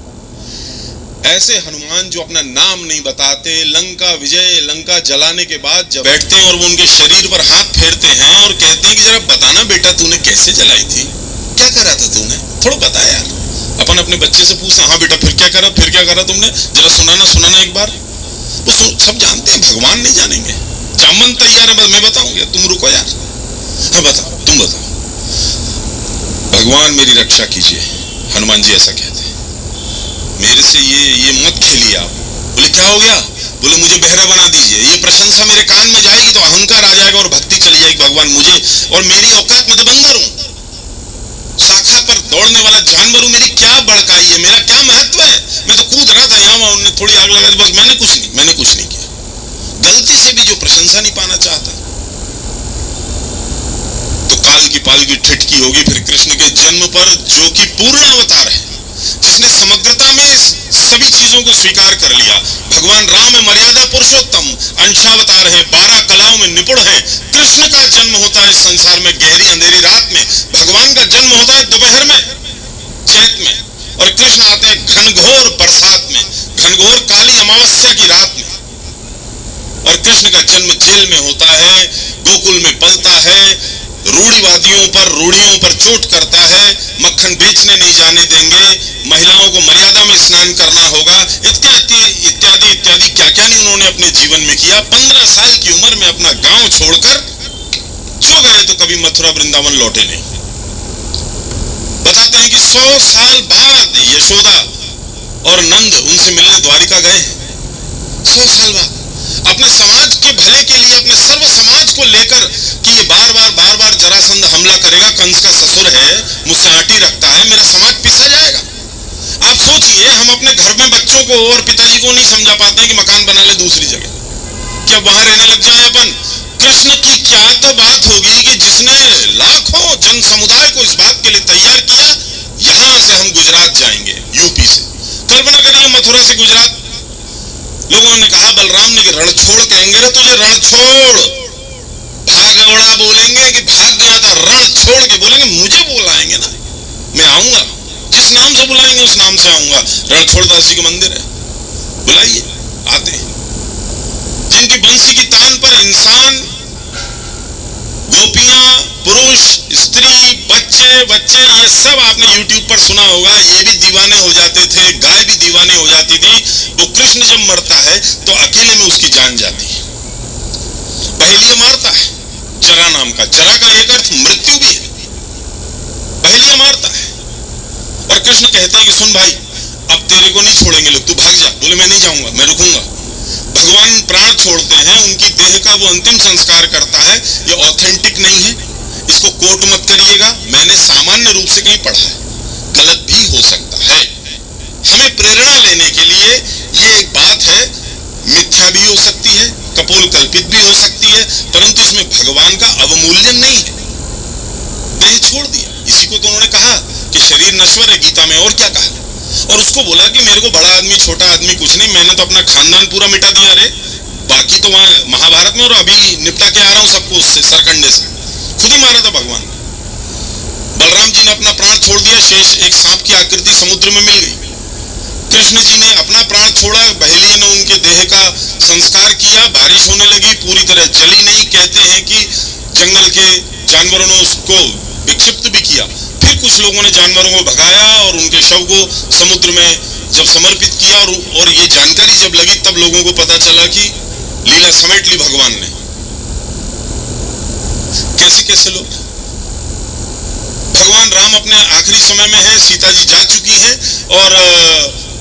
ऐसे हनुमान जो अपना नाम नहीं बताते, लंका विजय, लंका जलाने के बाद जब बैठते हैं और वो उनके शरीर पर हाथ फेरते हैं और कहते हैं कि जरा बताना बेटा तूने कैसे जलाई थी, क्या करा था तूने, थोड़ा बता यार। अपन अपने बच्चे से पूछते हाँ बेटा फिर क्या करा तुमने, जरा सुनाना एक बार। वो सब जानते हैं, भगवान नहीं जानेंगे। जामन तैयार है, मैं बताऊंगा, तुम रुको यार। हाँ बताओ, तुम बताओ। भगवान मेरी रक्षा कीजिए, हनुमान जी ऐसा कहते हैं। मेरे से ये मत खेलिए आप। बोले क्या हो गया? बोले मुझे बहरा बना दीजिए, ये प्रशंसा मेरे कान में जाएगी तो अहंकार आ जाएगा और भक्ति चली जाएगी। भगवान मुझे और मेरी औकात में तो बंदर हूं, शाखा पर दौड़ने वाला जानवर हूं, मेरी क्या बड़काई है, मेरा क्या महत्व है? मैं तो कूद रहा था यहाँ वहां, उन्होंने थोड़ी आग लगा दी, बस मैंने कुछ नहीं किया। गलती से भी जो प्रशंसा नहीं पाना चाहता तो काल की पाल की ठिठकी होगी फिर कृष्ण के जन्म पर, जो कि पूर्ण अवतार है, जिसने समग्रता में सभी चीजों को स्वीकार कर लिया। भगवान राम है मर्यादा पुरुषोत्तम, अंशावतार है, 12 कलाओं में निपुण है। कृष्ण का जन्म होता है इस संसार में गहरी अंधेरी रात में, भगवान का जन्म होता है दोपहर में, चैत में, और कृष्ण आते हैं घनघोर बरसात में, घनघोर काली अमावस्या की रात में। और कृष्ण का जन्म जेल में होता है, गोकुल में पलता है, रूढ़िवादियों पर चोट करता है, मक्खन बेचने नहीं जाने देंगे, महिलाओं को मर्यादा में स्नान करना होगा, इत्यादि इत्यादि इत्यादि क्या क्या नहीं उन्होंने अपने जीवन में किया। 15 साल की उम्र में अपना गांव छोड़कर सो गए तो कभी मथुरा वृंदावन लौटे नहीं। बताते हैं कि 100 साल बाद यशोदा और नंद उनसे मिलने द्वारिका गए हैं। 100 साल बाद अपने समाज के भले के लिए, अपने सर्व समाज को लेकर कि ये बार बार जरासंध हमला करेगा, कंस का ससुर है, मुझसे आंटी रखता है, मेरा समाज पिसा जाएगा। आप सोचिए, हम अपने घर में बच्चों को और पिताजी को नहीं समझा पाते कि मकान बना ले दूसरी जगह, क्या वहां रहने लग जाए अपन। कृष्ण की क्या तो बात होगी कि जिसने लाखों जन समुदाय को इस बात के लिए तैयार किया, यहां से हम गुजरात जाएंगे, यूपी से। कल्पना करिए मथुरा से गुजरात। लोगों ने कहा बलराम ने कि रणछोड़ कहेंगे रे तुझे, रणछोड़। भागवड़ा बोलेंगे कि भाग गया था, रण छोड़ के बोलेंगे मुझे बुलाएंगे ना, मैं आऊंगा, जिस नाम से बुलाएंगे उस नाम से आऊंगा। रणछोड़दास जी का मंदिर है, बुलाइए, आते हैं। जिनकी बंसी की तान पर इंसान, गोपियां, पुरुष, स्त्री, बच्चे आज सब आपने YouTube पर सुना होगा, ये भी दीवाने हो जाते थे, गाय भी दीवाने हो जाती थी। वो कृष्ण जब मरता है तो अकेले में उसकी जान जाती है। बहेलिया मारता है, जरा नाम का, जरा का एक अर्थ मृत्यु भी है, बहेलिया मारता है। और कृष्ण कहते हैं कि सुन भाई, अब तेरे को नहीं छोड़ेंगे लोग, तू भाग जा। बोले मैं नहीं जाऊंगा, मैं रुकूंगा। भगवान प्राण छोड़ते हैं, उनकी देह का वो अंतिम संस्कार करता है। ये ऑथेंटिक नहीं है, इसको कोट मत करिएगा, मैंने सामान्य रूप से कहीं पढ़ा है, गलत भी हो सकता है। हमें प्रेरणा लेने के लिए ये एक बात है, मिथ्या भी हो सकती है, कपोल कल्पित भी हो सकती है, परंतु इसमें भगवान का अवमूल्यन नहीं है। देह छोड़ दिया, इसी को तो उन्होंने कहा कि शरीर नश्वर है गीता में, और क्या कहा। और उसको बोला कि मेरे को बड़ा आदमी छोटा आदमी कुछ नहीं, मैंने तो अपना खानदान पूरा मिटा दिया रे, बाकी तो वहां महाभारत में, और अभी निपटा के आ रहा हूं सबको उससे, सरकंडे से। खुद ही मारा था भगवान। बलराम जी ने अपना प्राण छोड़ दिया, शेष एक सांप की आकृति समुद्र में मिल गई। कृष्ण जी ने अपना प्राण छोड़ा, बहेलिया ने उनके देह का संस्कार किया, बारिश होने लगी, पूरी तरह जली नहीं। कहते हैं कि जंगल के जानवरों ने उसको विक्षिप्त भी किया। फिर कुछ लोगों ने जानवरों को भगाया और उनके शव को समुद्र में जब समर्पित किया, और ये जानकारी जब लगी तब लोगों को पता चला कि लीला समेट ली भगवान ने। कैसे कैसे लोग। भगवान राम अपने आखिरी समय में है, सीता जी जा चुकी हैं, और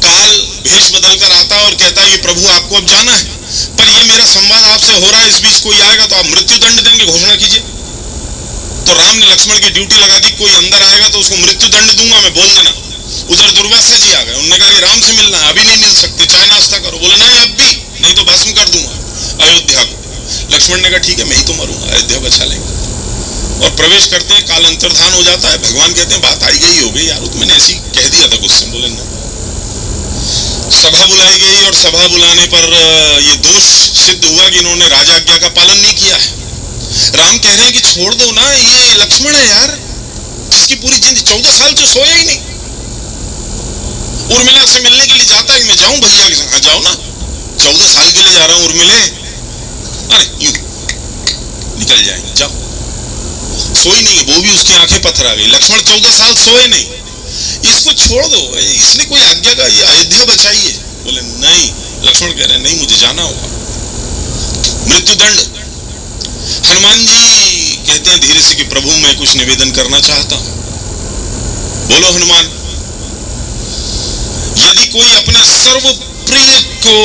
काल भेष बदलकर आता और कहता है कि प्रभु आपको अब जाना है, पर ये मेरा संवाद आपसे हो रहा है, इस बीच कोई आएगा तो आप मृत्यु दंड देंगे, घोषणा कीजिए। तो राम ने लक्ष्मण की ड्यूटी लगा दी, कोई अंदर आएगा तो उसको मृत्यु दंड दूंगा मैं, बोल देना। उधर दुर्वासा जी आ गए, उन्होंने कहा कि राम से मिलना है, अभी नहीं मिल सकते, चाय नाश्ता करो। बोले नहीं अब भी नहीं तो भस्म कर दूंगा अयोध्या को। लक्ष्मण ने कहा ठीक है मैं ही तो मरूंगा, अयोध्या बचा लेंगे। और प्रवेश करते हैं, काल अंतर्धान हो जाता है। भगवान कहते हैं बात आई गई हो गई यार, तो मैंने ऐसी कह दिया था गुस्से में। बोले ना, सभा बुलाई गई और सभा बुलाने पर ये दोष सिद्ध हुआ कि इन्होंने राजाज्ञा का पालन नहीं किया है। राम कह रहे हैं कि छोड़ दो ना, ये लक्ष्मण है यार जिसकी पूरी जिंदगी 14 साल से सोया ही नहीं। उर्मिला से मिलने के लिए जाता है कि मैं जाऊं भैया के संग। जाओ ना, 14 साल के लिए जा रहा हूं उर्मिले, अरे यूं निकल जाएंगे, जाओ। सोई नहीं है, वो भी उसकी आंखें पत्थर आ गई। लक्ष्मण 14 साल सोए नहीं, इसको छोड़ दो, इसने कोई आज्ञा का, ये अयोध्या बचाइए। बोले नहीं, लक्ष्मण कह रहे हैं नहीं मुझे जाना होगा, मृत्युदंड। हनुमान जी कहते हैं धीरे से कि प्रभु मैं कुछ निवेदन करना चाहता हूं। बोलो हनुमान। यदि कोई अपने सर्व प्रिय को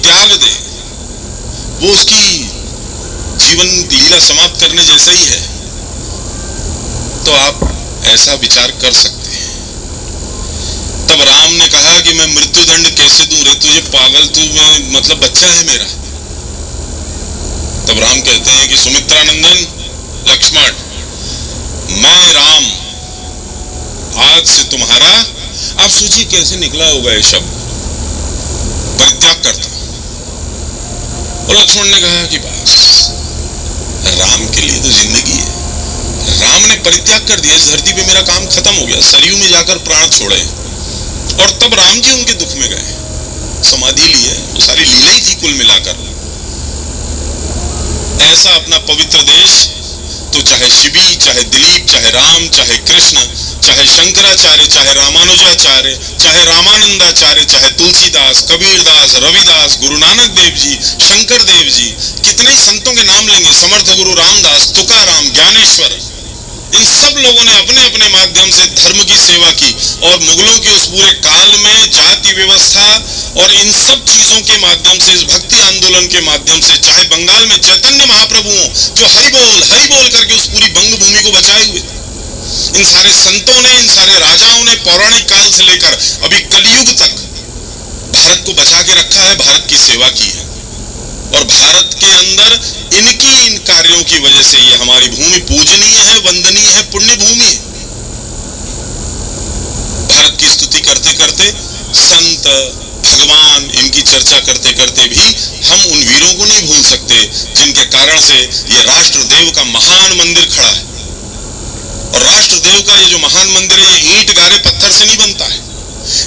त्याग दे, वो उसकी जीवन लीला समाप्त करने जैसा ही है, तो आप ऐसा विचार कर सकते हैं। तब राम ने कहा कि मैं मृत्युदंड कैसे दूं रे, तुझे पागल, तू मतलब बच्चा है मेरा। तब राम कहते हैं कि सुमित्रानंदन लक्ष्मण, मैं राम आज से तुम्हारा, आप सोचिए कैसे निकला होगा ये शब्द, परित्याग करता। और लक्ष्मण ने कहा कि बस राम के लिए तो जिंदगी है, राम ने परित्याग कर दिया, इस धरती पे मेरा काम खत्म हो गया, सरयू में जाकर प्राण छोड़े। और तब राम जी उनके दुख में गए, समाधि ली है, वो सारी लीला ही थी कुल मिलाकर। ऐसा अपना पवित्र देश तो चाहे शिवी, चाहे दिलीप, चाहे राम, चाहे कृष्ण, चाहे शंकराचार्य, चाहे रामानुजाचार्य, चाहे रामानंदाचार्य, चाहे तुलसीदास, कबीरदास, रविदास, गुरु नानक देव जी, शंकर देव जी, कितने ही संतों के नाम लेंगे, समर्थ गुरु रामदास, तुकाराम, ज्ञानेश्वर, इन सब लोगों ने अपने अपने माध्यम से धर्म की सेवा की। और मुगलों के उस पूरे काल में जाति व्यवस्था और इन सब चीजों के माध्यम से, इस भक्ति आंदोलन के माध्यम से, चाहे बंगाल में चैतन्य महाप्रभुओं जो हरि बोल करके उस पूरी बंग भूमि को बचाए हुए, इन सारे संतों ने, इन सारे राजाओं ने पौराणिक काल से लेकर अभी कलयुग तक भारत को बचा के रखा है, भारत की सेवा की है। और भारत के अंदर इनकी इन कार्यों की वजह से ये हमारी भूमि पूजनीय है, वंदनीय है, पुण्य भूमि है। भारत की स्तुति करते करते, संत भगवान इनकी चर्चा करते करते भी हम उन वीरों को नहीं भूल सकते जिनके कारण से ये राष्ट्रदेव का महान मंदिर खड़ा है। और राष्ट्रदेव का ये जो महान मंदिर है, ये ईंट गारे पत्थर से नहीं बनता है,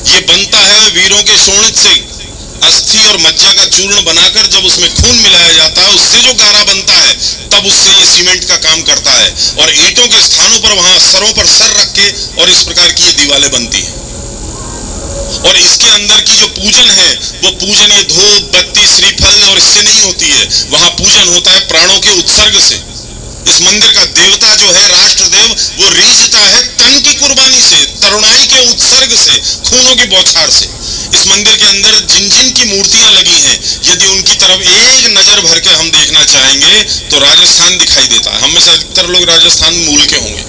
ये बनता है वीरों के शोणित से। अस्थि और मज्जा का चूर्ण बनाकर जब उसमें खून मिलाया जाता है, उससे जो गारा बनता है, तब उससे ये सीमेंट का काम करता है। और ईंटों के स्थानों पर वहां सरों पर सर रख के और इस प्रकार की ये दीवारें बनती हैं। और इसके अंदर की जो पूजन है, वो पूजन ये धूप बत्ती श्रीफल और इससे नहीं होती है, वहां पूजन होता है प्राणों के उत्सर्ग से। इस मंदिर का देवता जो है राष्ट्रदेव, वो रीझता है तन की कुर्बानी से, तरुणाई के उत्सर्ग से, खूनों की बौछार से। इस मंदिर के अंदर जिन जिन की मूर्तियां लगी हैं, यदि उनकी तरफ एक नजर भर के हम देखना चाहेंगे तो राजस्थान दिखाई देता है। हम में से अधिकतर लोग राजस्थान मूल के होंगे।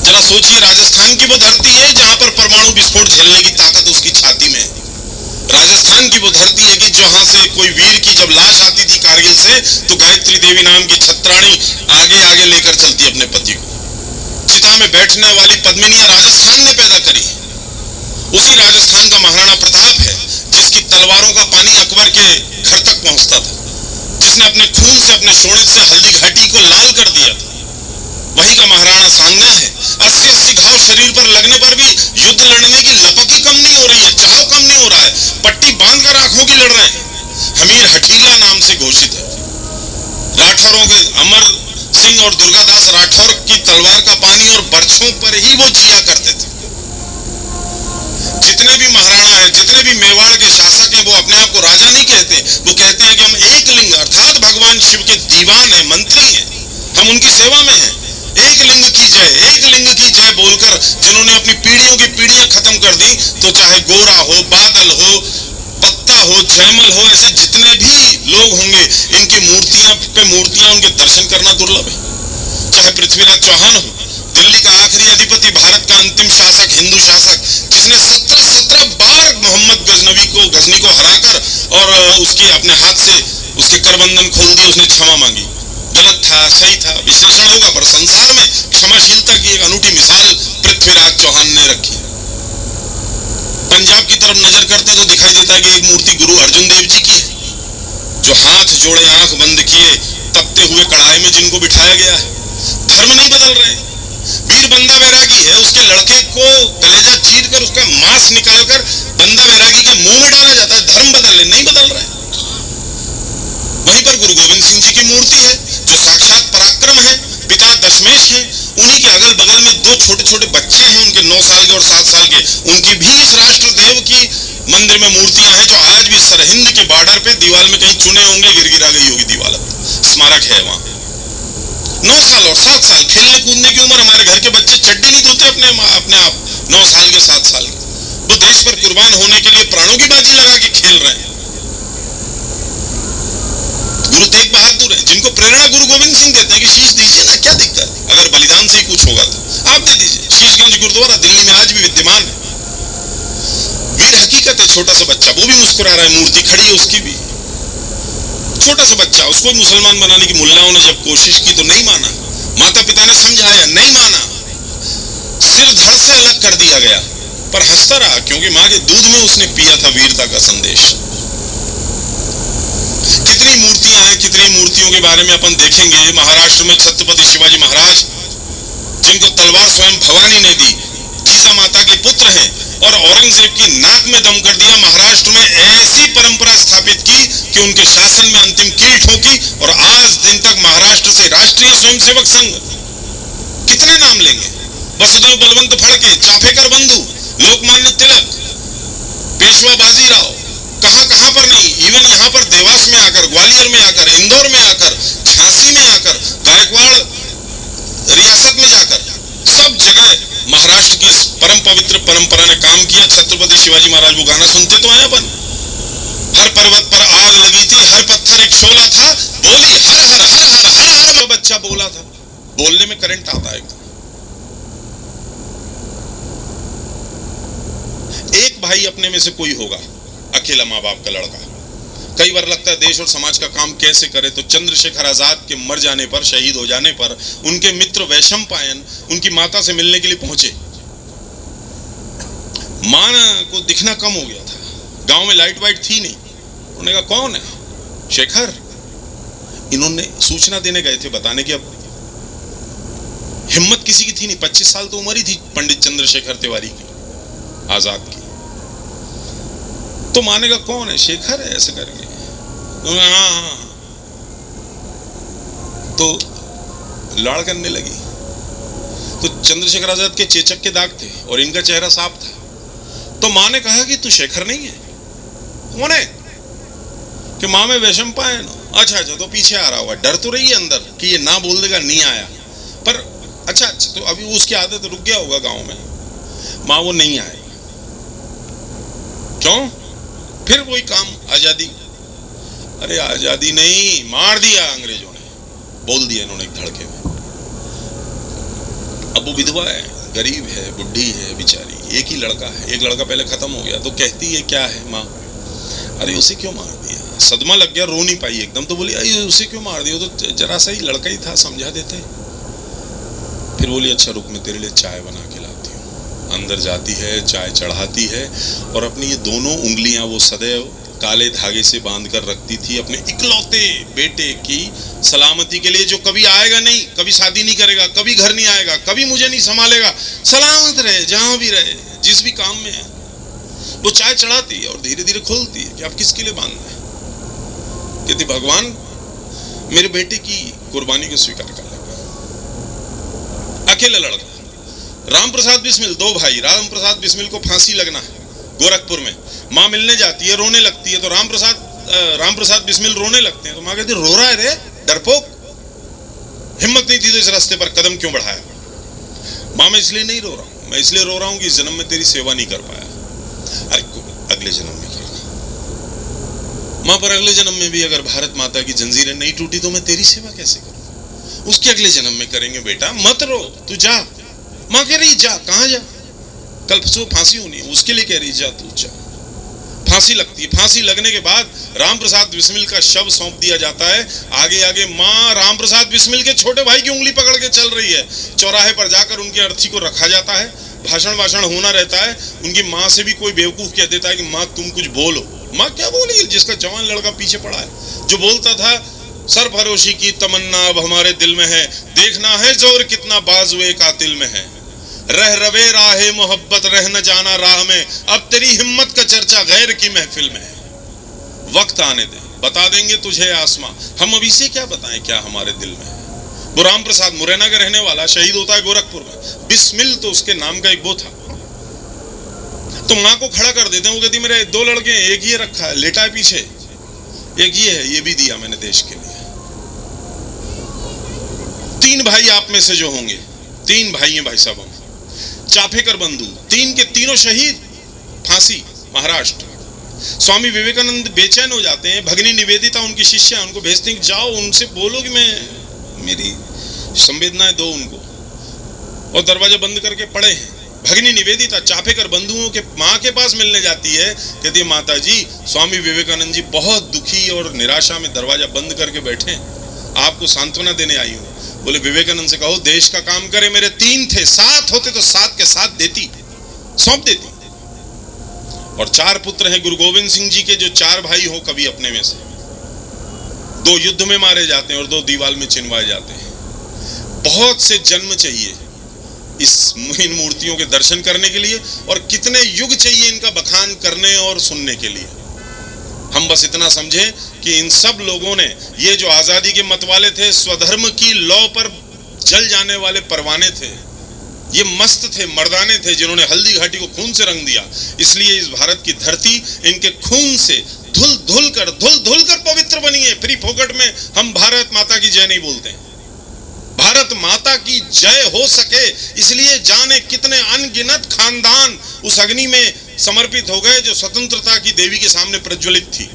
जरा सोचिए, राजस्थान की वो धरती है जहां पर परमाणु विस्फोट झेलने की ताकत उसकी छाती में है। राजस्थान की वो धरती है कि जहां से कोई वीर की जब लाश आती थी कारगिल से, तो गायत्री देवी नाम की छत्राणी आगे आगे लेकर चलती अपने पति को। चिता में बैठने वाली पद्मिनियां राजस्थान ने पैदा करी है। उसी राजस्थान का महाराणा प्रताप है जिसकी तलवारों का पानी अकबर के घर तक पहुंचता था, जिसने अपने खून से, अपने शोणित से हल्दी घाटी को लाल कर दिया था। वहीं का महाराणा सांगा है। 80-80 घाव शरीर पर लगने पर भी युद्ध लड़ने की लपकी कम नहीं हो रही है, चाव कम नहीं हो रहा है, पट्टी बांधकर आंखों की लड़ रहे हैं। हमीर हठीला नाम से घोषित है। राठौरों के अमर सिंह और दुर्गादास राठौर की तलवार का पानी और बर्छों पर ही वो जिया करते थे। जितने भी महाराणा हैं, जितने भी मेवाड़ के शासक हैं, वो अपने आप को राजा नहीं कहते, वो कहते हैं कि हम एक लिंग अर्थात भगवान शिव के दीवान हैं, मंत्री हैं, हम उनकी सेवा में हैं। एक लिंग की जय, एक लिंग की जय बोलकर जिन्होंने अपनी पीढ़ियों की पीढ़ियां खत्म कर दी, तो चाहे गोरा हो, बादल हो, पत्ता हो, जयमल हो, ऐसे जितने भी लोग होंगे, इनकी मूर्तियां पे मूर्तियां, उनके दर्शन करना दुर्लभ है। चाहे पृथ्वीराज चौहान हो, दिल्ली का आखिरी अधिपति, भारत का अंतिम शासक, हिंदू शासक, जिसने 17 उसकी अपने हाथ से उसके करबंधन खोल दिए, उसने क्षमा मांगी। गलत था, सही था, विश्लेषण होगा, पर संसार में क्षमाशीलता की एक अनूठी मिसाल पृथ्वीराज चौहान ने रखी। पंजाब की तरफ नजर करते तो दिखाई देता है कि एक मूर्ति गुरु अर्जुन देव जी की है, जो हाथ जोड़े आंख बंद किए तपते हुए कढ़ाई में जिनको बिठाया गया है। धर्म नहीं बदल रहे। वीर बंदा बैरागी है, उसके लड़के को कलेजा चीर कर उसका मांस निकालकर बंदा बैरागी के मुंह में डाला जाता है। धर्म बदल नहीं बदल रहे। वहीं पर गुरु गोविंद सिंह जी की मूर्ति है, जो साक्षात पराक्रम है, पिता दशमेश हैं। उन्हीं के अगल बगल में दो छोटे छोटे बच्चे हैं, उनके 9 साल के और 7 साल के। उनकी भी इस राष्ट्र देव की मंदिर में मूर्तियां हैं, जो आज भी सरहिंद के बॉर्डर पे दीवार में कहीं चुने होंगे, गिरगिरा गई होगी दीवार पर, स्मारक है वहां। 9 साल और 7 साल खेलने कूदने की उम्र। हमारे घर के बच्चे चड्डी नहीं धोते अपने आप 9 साल के 7 साल के। वो देश पर कुर्बान होने के लिए प्राणों की बाजी लगा के खेल रहे हैं। गुरु तेग बहादुर है, जिनको प्रेरणा गुरु गोविंद सिंह देते हैं कि शीश दीजिए ना, क्या दिक्कत है, अगर बलिदान से ही कुछ होगा तो आप दे दीजिए। शीशगंज गुरुद्वारा दिल्ली में आज भी विद्यमान है। वीर हकीकत है, छोटा सा बच्चा, वो भी मुस्कुरा रहा है, मूर्ति खड़ी है उसकी भी। छोटा सा बच्चा, उसको मुसलमान बनाने की मुल्लाओं ने जब कोशिश की तो नहीं माना, माता पिता ने समझाया, नहीं माना, सिर धड़ से अलग कर दिया गया, पर हंसता रहा, क्योंकि मां के दूध में उसने पिया था वीरता का संदेश। कितनी मूर्तियां हैं, कितनी मूर्तियों के बारे में अपन देखेंगे। महाराष्ट्र में छत्रपति शिवाजी महाराज, जिनको तलवार स्वयं भवानी ने दी, जीजा माता के पुत्र हैं, और औरंगजेब की नाक में दम कर दिया। महाराष्ट्र में ऐसी परंपरा स्थापित की कि उनके शासन में अंतिम कील ठोकी, और आज दिन तक महाराष्ट्र से राष्ट्रीय स्वयंसेवक संघ, कितने नाम लेंगे, वसुदेव बलवंत फड़के, चाफेकर बंधु, लोकमान्य तिलक, पेशवा बाजीराव, कहां पर नहीं, इवन यहां पर देवास में आकर, ग्वालियर में आकर, इंदौर में आकर, झांसी में आकर, गायकवाड़ रियासत में जाकर, सब जगह महाराष्ट्र की परम पवित्र परंपरा ने काम किया। छत्रपति शिवाजी महाराज, वो गाना सुनते तो हैं अपन, हर पर्वत पर आग लगी थी, हर पत्थर एक शोला था, बोली हर हर हर हर हर हर। बच्चा बोला था, बोलने में करंट आता है। एक भाई अपने में से कोई होगा, अकेला माँ बाप का लड़का, कई बार लगता है देश और समाज का काम कैसे करे। तो चंद्रशेखर आजाद के मर जाने पर, शहीद हो जाने पर, उनके मित्र वैशंपायन उनकी माता से मिलने के लिए पहुंचे। मां को दिखना कम हो गया था, गांव में लाइट वाइट थी नहीं। उन्होंने कहा कौन है? शेखर। इन्होंने सूचना देने गए थे, बताने की अब हिम्मत किसी की थी नहीं। 25 साल तो उम्र ही थी पंडित चंद्रशेखर तिवारी की, आजाद की। तो माने का कौन है? शेखर है, ऐसे करके। हाँ। तो लाड़ करने लगी। तो चंद्रशेखर आजाद के चेचक के दाग थे और इनका चेहरा साफ था। तो मां ने कहा कि तू शेखर नहीं है। कौन है? कि मां में वैशंपायन। अच्छा, तो पीछे आ रहा हुआ, डर तो रही है अंदर कि ये ना बोल देगा, नहीं आया। पर अच्छा, तो अभी उसकी आदत रुक गया होगा गांव में। मां वो नहीं आए, क्यों? फिर वही काम, आजादी। अरे आजादी नहीं, मार दिया अंग्रेजों ने, बोल दिया इन्होंने एक धड़के में। अब वो विधवा है, गरीब है, बुढ़ी है बेचारी, एक ही लड़का है, एक लड़का पहले खत्म हो गया। तो कहती है क्या है माँ, अरे उसे क्यों मार दिया? सदमा लग गया, रो नहीं पाई एकदम। तो बोली अरे उसे क्यों मार दिया, तो जरा सा ही लड़का ही था, समझा देते। फिर बोली अच्छा रुक, मैं तेरे लिए चाय बना के लाती हूँ। अंदर जाती है, चाय चढ़ाती है, और अपनी ये दोनों उंगलियां वो सदैव काले धागे से बांध कर रखती थी अपने इकलौते बेटे की सलामती के लिए, जो कभी आएगा नहीं, कभी शादी नहीं करेगा, कभी घर नहीं आएगा, कभी मुझे नहीं संभालेगा, सलामत रहे जहां भी रहे, जिस भी काम में है। वो चाय चढ़ाती है और धीरे धीरे खोलती है कि आप किसके लिए बांधना है। कहती भगवान मेरे बेटे की कुर्बानी को स्वीकार कर लेगा। अकेला लड़का, राम प्रसाद बिस्मिल, 2 भाई, राम प्रसाद बिस्मिल को फांसी लगना है गोरखपुर में। माँ मिलने जाती है, रोने लगती है, तो राम प्रसाद बिस्मिल रोने लगते हैं। तो माँ कहती रो रहा है रे डरपोक, हिम्मत नहीं थी तो इस रास्ते पर कदम क्यों बढ़ाया? माँ मैं इसलिए नहीं रो रहा हूँ, मैं इसलिए रो रहा हूँ कि इस जन्म में तेरी सेवा नहीं कर पाया। अरे अगले जन्म में करना माँ, पर अगले जन्म में भी अगर भारत माता की जंजीरें नहीं टूटी तो मैं तेरी सेवा कैसे करूँ? उसके अगले जन्म में करेंगे बेटा, मत रो, तू जा। माँ कह रही जा, कहाँ जा? कल फांसी होनी है, उसके लिए कह रही जा, तू जा। फांसी लगती है। फांसी लगने के बाद राम प्रसाद बिस्मिल का शव सौंप दिया जाता है। आगे आगे माँ राम प्रसाद बिस्मिल के छोटे भाई की उंगली पकड़ के चल रही है। चौराहे पर जाकर उनकी अर्थी को रखा जाता है, भाषण होना रहता है। उनकी माँ से भी कोई बेवकूफ कह देता है कि माँ तुम कुछ बोलो। माँ क्या बोलेगी, जिसका जवान लड़का पीछे पड़ा है, जो बोलता था सरफरोशी की तमन्ना अब हमारे दिल में है, देखना है जोर कितना बाजुए कातिल में है, रह रवे राहे मोहब्बत रह न जाना राह में, अब तेरी हिम्मत का चर्चा गैर की महफिल में है। वक्त आने दे बता देंगे तुझे आसमां, हम अभी से क्या बताएं क्या हमारे दिल में है। वो राम प्रसाद मुरैना का रहने वाला शहीद होता है गोरखपुर में। बिस्मिल तो उसके नाम का एक वो था। तो माँ को खड़ा कर देते हैं, वो कहती मेरे 2 लड़के हैं, एक ये रखा है लेटा है पीछे, एक ये है, ये भी दिया मैंने देश के लिए। 3 भाई आप में से जो होंगे, 3 भाई हैं भाई साहब हम, चाफेकर बंधु, 3 के तीनों शहीद, फांसी महाराष्ट्र। स्वामी विवेकानंद बेचैन हो जाते हैं। भगिनी निवेदिता उनकी शिष्य है, उनको भेजते हैं जाओ उनसे बोलो कि मेरी संवेदनाएं दो उनको, और दरवाजा बंद करके पड़े हैं। भगिनी निवेदिता चाफेकर बंधुओं के माँ के पास मिलने जाती है, कहती है माता जी स्वामी विवेकानंद जी बहुत दुखी और निराशा में दरवाजा बंद करके बैठे हैं, आपको सांत्वना देने आई हूँ। बोले विवेकानंद से कहो देश का काम करे, मेरे 3 थे, 7 होते तो 7 के 7 देती, सौंप देती। और 4 पुत्र हैं गुरु गोविंद सिंह जी के, जो 4 भाई हो कभी अपने में से, 2 युद्ध में मारे जाते हैं और 2 दीवाल में चिनवाए जाते हैं। बहुत से जन्म चाहिए इन मूर्तियों के दर्शन करने के लिए, और कितने युग चाहिए इनका बखान करने और सुनने के लिए। हम बस इतना समझें कि इन सब लोगों ने, ये जो आजादी के मतवाले थे, स्वधर्म की लौ पर जल जाने वाले परवाने थे, ये मस्त थे, मर्दाने थे, जिन्होंने हल्दी घाटी को खून से रंग दिया। इसलिए इस भारत की धरती इनके खून से धुल धुल कर पवित्र बनी है। फ्री फोकट में हम भारत माता की जय नहीं बोलते हैं। भारत माता की जय हो सके इसलिए जाने कितने अनगिनत खानदान उस अग्नि में समर्पित हो गए जो स्वतंत्रता की देवी के सामने प्रज्वलित थी।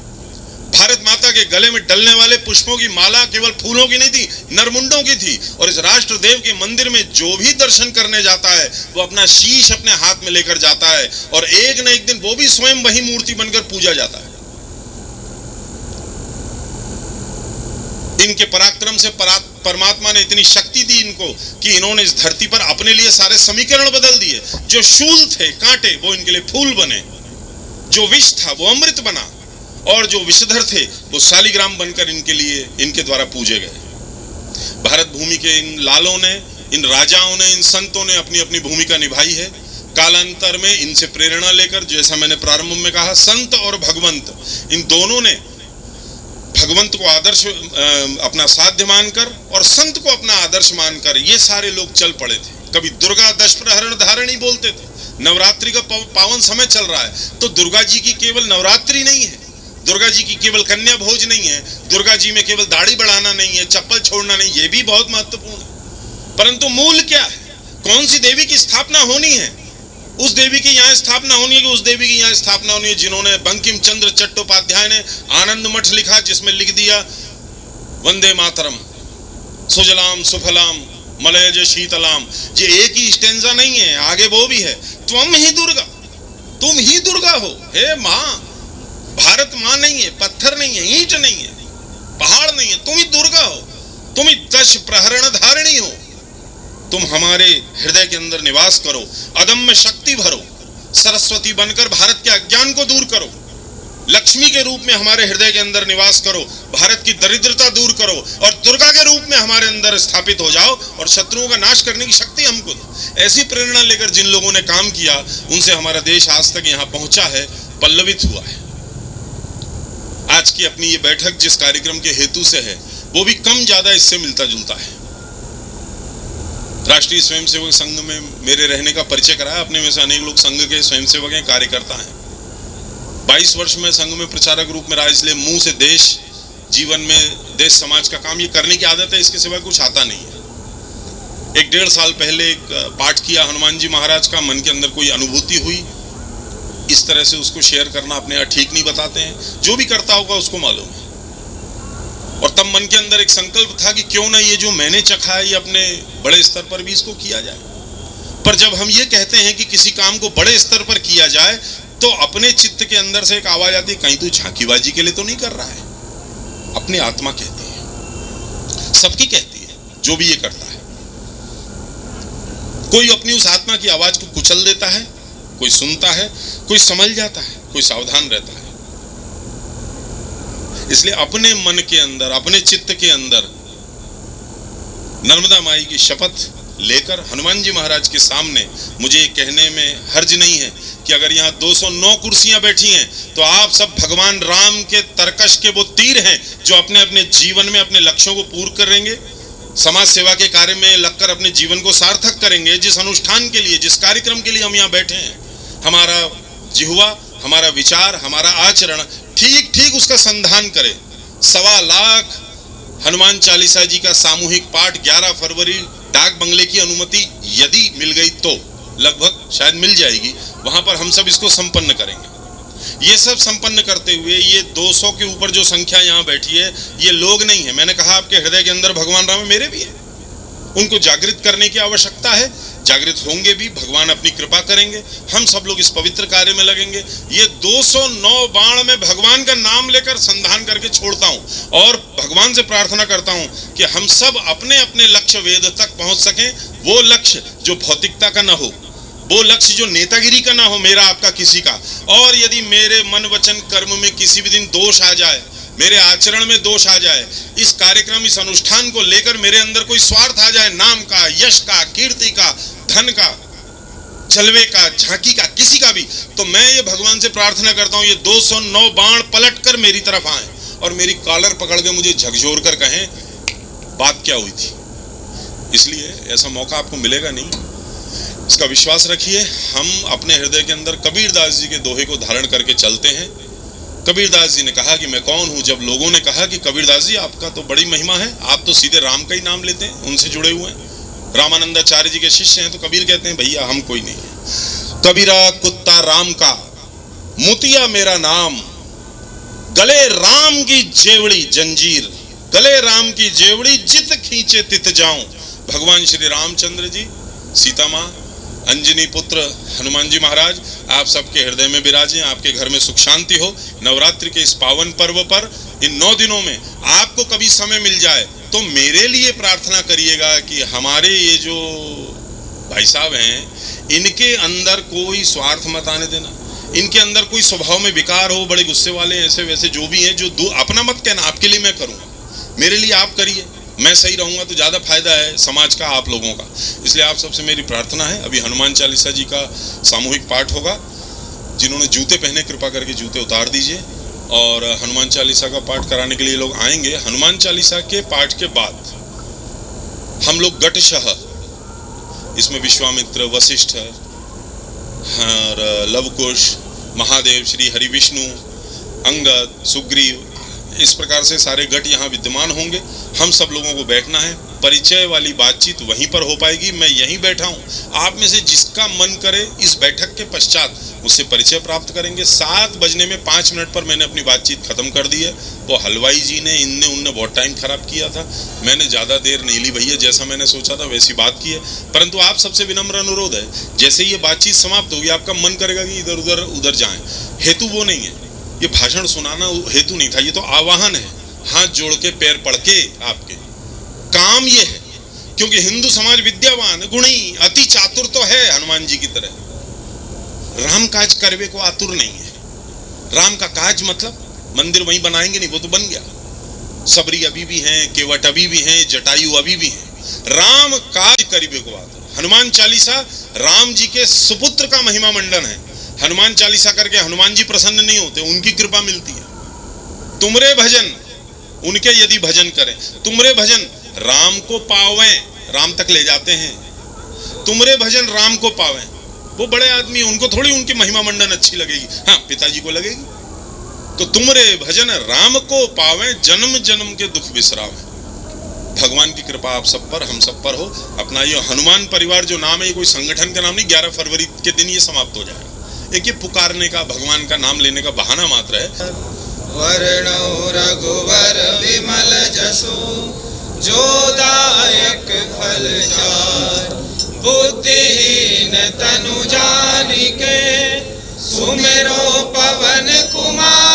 भारत माता के गले में डलने वाले पुष्पों की माला केवल फूलों की नहीं थी, नरमुंडों की थी। और इस राष्ट्र देव के मंदिर में जो भी दर्शन करने जाता है वो अपना शीश अपने हाथ में लेकर जाता है, और एक न एक दिन वो भी स्वयं वही मूर्ति बनकर पूजा जाता है। इनके पराक्रम से परमात्मा ने इतनी शक्ति दी इनको कि इन्होंने इस धरती पर अपने लिए सारे समीकरण बदल दिए। जो शूल थे, कांटे, वो इनके लिए फूल बने, जो विष था वो अमृत बना, और जो विषधर थे वो शालिग्राम बनकर इनके लिए, इनके द्वारा पूजे गए। भारत भूमि के इन लालों ने, इन राजाओं ने, इन संतों ने अपनी अपनी भूमिका निभाई है। कालांतर में इनसे प्रेरणा लेकर, जैसा मैंने प्रारंभ में कहा, संत और भगवंत, इन दोनों ने भगवंत को आदर्श अपना साध्य मानकर और संत को अपना आदर्श मानकर ये सारे लोग चल पड़े थे। कभी दुर्गा 10 प्रहरण धारणी बोलते थे। नवरात्रि का पावन समय चल रहा है, तो दुर्गा जी की केवल नवरात्रि नहीं है, दुर्गा जी की केवल कन्या भोज नहीं है, दुर्गा जी में केवल दाढ़ी बढ़ाना नहीं है, चप्पल छोड़ना नहीं, ये भी बहुत महत्वपूर्ण है। परंतु मूल क्या है, कौन सी देवी की स्थापना होनी है? उस देवी की यहाँ स्थापना होनी है कि उस देवी की यहाँ स्थापना होनी है जिन्होंने, बंकिम चंद्र चट्टोपाध्याय ने आनंद मठ लिखा, जिसमें लिख दिया वंदे मातरम सुजलाम सुफलाम मलयज शीतलाम। ये एक ही स्टेंजा नहीं है, आगे वो भी है, त्वम ही दुर्गा, तुम ही दुर्गा हो, हे माँ। भारत माँ नहीं है, पत्थर नहीं है, ईंट नहीं है, पहाड़ नहीं है, तुम ही दुर्गा हो, तुम ही 10 प्रहरण धारिणी हो। तुम हमारे हृदय के अंदर निवास करो, अदम्य शक्ति भरो, सरस्वती बनकर भारत के अज्ञान को दूर करो, लक्ष्मी के रूप में हमारे हृदय के अंदर निवास करो, भारत की दरिद्रता दूर करो, और दुर्गा के रूप में हमारे अंदर स्थापित हो जाओ, और शत्रुओं का नाश करने की शक्ति हमको दो। ऐसी प्रेरणा लेकर जिन लोगों ने काम किया, उनसे हमारा देश आज तक यहाँ पहुंचा है, पल्लवित हुआ है। आज की अपनी ये बैठक जिस कार्यक्रम के हेतु से है, वो भी कम ज्यादा इससे मिलता जुलता है। राष्ट्रीय स्वयंसेवक संघ में मेरे रहने का परिचय कराया, अपने में से अनेक लोग संघ के स्वयंसेवक हैं, कार्यकर्ता हैं। 22 वर्ष में संघ में प्रचारक रूप में रहा, इसलिए मुंह से देश, जीवन में देश समाज का काम ये करने की आदत है, इसके सिवा कुछ आता नहीं है। 1-1.5 साल पहले एक पाठ किया हनुमान जी महाराज का, मन के अंदर कोई अनुभूति हुई, इस तरह से उसको शेयर करना अपने यहाँ ठीक नहीं बताते हैं, जो भी करता होगा उसको मालूम है। और तब मन के अंदर एक संकल्प था कि क्यों ना ये जो मैंने चखा है, ये अपने बड़े स्तर पर भी इसको किया जाए। पर जब हम ये कहते हैं कि किसी काम को बड़े स्तर पर किया जाए, तो अपने चित्त के अंदर से एक आवाज आती है, कहीं तू झांकीबाजी के लिए तो नहीं कर रहा है। अपनी आत्मा कहती है, सबकी कहती है, जो भी ये करता है। कोई अपनी उस आत्मा की आवाज को कुचल देता है, कोई सुनता है, कोई समझ जाता है, कोई सावधान रहता है। इसलिए अपने मन के अंदर, अपने चित्त के अंदर नर्मदा माई की शपथ लेकर हनुमान जी महाराज के सामने मुझे ये कहने में हर्ज नहीं है कि अगर यहाँ 209 कुर्सियां बैठी हैं तो आप सब भगवान राम के तरकश के वो तीर हैं जो अपने अपने जीवन में अपने लक्ष्यों को पूर्ण करेंगे, समाज सेवा के कार्य में लगकर अपने जीवन को सार्थक करेंगे। जिस अनुष्ठान के लिए, जिस कार्यक्रम के लिए हम यहाँ बैठे हैं, हमारा जिह्वा, हमारा विचार, हमारा आचरण ठीक ठीक उसका संधान करे। 1.25 लाख हनुमान चालीसा जी का सामूहिक पाठ 11 फरवरी डाक बंगले की अनुमति यदि मिल गई तो, लगभग शायद मिल जाएगी, वहां पर हम सब इसको संपन्न करेंगे। ये सब संपन्न करते हुए ये 200 के ऊपर जो संख्या यहाँ बैठी है, ये लोग नहीं है। मैंने कहा आपके हृदय के अंदर भगवान राम है, मेरे भी है। उनको जागृत करने की आवश्यकता है, जागृत होंगे भी, भगवान अपनी कृपा करेंगे, हम सब लोग इस पवित्र कार्य में लगेंगे। ये 209 बाण में भगवान का नाम लेकर संधान करके छोड़ता हूं और भगवान से प्रार्थना करता हूं कि हम सब अपने अपने लक्ष्य वेद तक पहुंच सकें। वो लक्ष्य जो भौतिकता का ना हो, वो लक्ष्य जो नेतागिरी का ना हो, मेरा आपका किसी का। और यदि मेरे मन वचन कर्म में किसी भी दिन दोष आ जाए, मेरे आचरण में दोष आ जाए, इस कार्यक्रम, इस अनुष्ठान को लेकर मेरे अंदर कोई स्वार्थ आ जाए, नाम का, यश का, कीर्ति का, धन का, जलवे का, झांकी का, किसी का भी, तो मैं ये भगवान से प्रार्थना करता हूं ये 209 बाण पलट कर मेरी तरफ आए और मेरी कॉलर पकड़ के मुझे झकझोर कर कहें बात क्या हुई थी। इसलिए ऐसा मौका आपको मिलेगा नहीं, इसका विश्वास रखिए। हम अपने हृदय के अंदर कबीरदास जी के दोहे को धारण करके चलते हैं। कबीरदास जी ने कहा कि मैं कौन हूं। जब लोगों ने कहा कि कबीरदास जी आपका तो बड़ी महिमा है, आप तो सीधे राम का ही नाम लेते हैं, उनसे जुड़े हुए हैं, रामानंदाचार्य जी के शिष्य हैं, तो कबीर कहते हैं भैया हम कोई नहीं है। कबीरा कुत्ता राम का, मुतिया मेरा नाम, गले राम की जेवड़ी जंजीर, गले राम की जेवड़ी जित खींचे तित जाऊं। भगवान श्री रामचंद्र जी, सीता माँ, अंजनी पुत्र हनुमान जी महाराज आप सबके हृदय में विराजें, आपके घर में सुख शांति हो। नवरात्रि के इस पावन पर्व पर इन 9 दिनों में आपको कभी समय मिल जाए तो मेरे लिए प्रार्थना करिएगा कि हमारे ये जो भाई साहब हैं, इनके अंदर कोई स्वार्थ मत आने देना, इनके अंदर कोई स्वभाव में विकार हो, बड़े गुस्से वाले ऐसे वैसे जो भी हैं, जो अपना मत कहना, आपके लिए मैं करूँगा, मेरे लिए आप करिए, मैं सही रहूंगा तो ज़्यादा फायदा है समाज का, आप लोगों का। इसलिए आप सबसे मेरी प्रार्थना है, अभी हनुमान चालीसा जी का सामूहिक पाठ होगा। जिन्होंने जूते पहने कृपा करके जूते उतार दीजिए और हनुमान चालीसा का पाठ कराने के लिए लोग आएंगे। हनुमान चालीसा के पाठ के बाद हम लोग गटशः, इसमें विश्वामित्र, वशिष्ठ, लवकुश, महादेव, श्री हरि विष्णु, अंगद, सुग्रीव, इस प्रकार से सारे गट यहाँ विद्यमान होंगे। हम सब लोगों को बैठना है, परिचय वाली बातचीत वहीं पर हो पाएगी। मैं यहीं बैठा हूँ, आप में से जिसका मन करे इस बैठक के पश्चात उससे परिचय प्राप्त करेंगे। 7 बजने में 5 मिनट पर मैंने अपनी बातचीत खत्म कर दी है। वो हलवाई जी ने, इनने उनने बहुत टाइम खराब किया था, मैंने ज़्यादा देर नहीं ली भैया, जैसा मैंने सोचा था वैसी बात की है। परंतु आप सबसे विनम्र अनुरोध है, जैसे ये बातचीत समाप्त होगी आपका मन करेगा कि इधर उधर जाएं, हेतु वो नहीं है, ये भाषण सुनाना हेतु नहीं था, ये तो आवाहन है, हाथ जोड़ के पैर पड़ के आपके काम ये है। क्योंकि हिंदू समाज विद्यावान, गुणी, अति चातुर तो है हनुमान जी की तरह, राम काज करवे को आतुर नहीं है। राम का काज मतलब मंदिर वहीं बनाएंगे नहीं, वो तो बन गया, सबरी अभी भी हैं, केवट अभी भी हैं, जटायु अभी भी हैं। राम काज करवे को आतुर। हनुमान चालीसा राम जी के सुपुत्र का महिमा मंडन है। हनुमान चालीसा करके हनुमान जी प्रसन्न नहीं होते, उनकी कृपा मिलती है। तुमरे भजन, उनके यदि भजन करें, तुमरे भजन राम को पावें, राम तक ले जाते हैं। तुमरे भजन राम को पावें, वो बड़े आदमी, उनको थोड़ी उनकी महिमा मंडन अच्छी लगेगी, हाँ पिताजी को लगेगी। तो तुमरे भजन राम को पावें, जन्म जन्म के दुख बिसरावें। भगवान की कृपा आप सब पर, हम सब पर हो। अपना ये हनुमान परिवार जो नाम है, ये कोई संगठन का नाम नहीं, 11 फरवरी के दिन ये समाप्त हो जाएगा। एक ये पुकारने का, भगवान का नाम लेने का बहाना मात्र है। वर्णो रघुवर विमल जसु, जो दायक फल चार, बुद्धिहीन तनु जानिके, सुमिरो पवन कुमार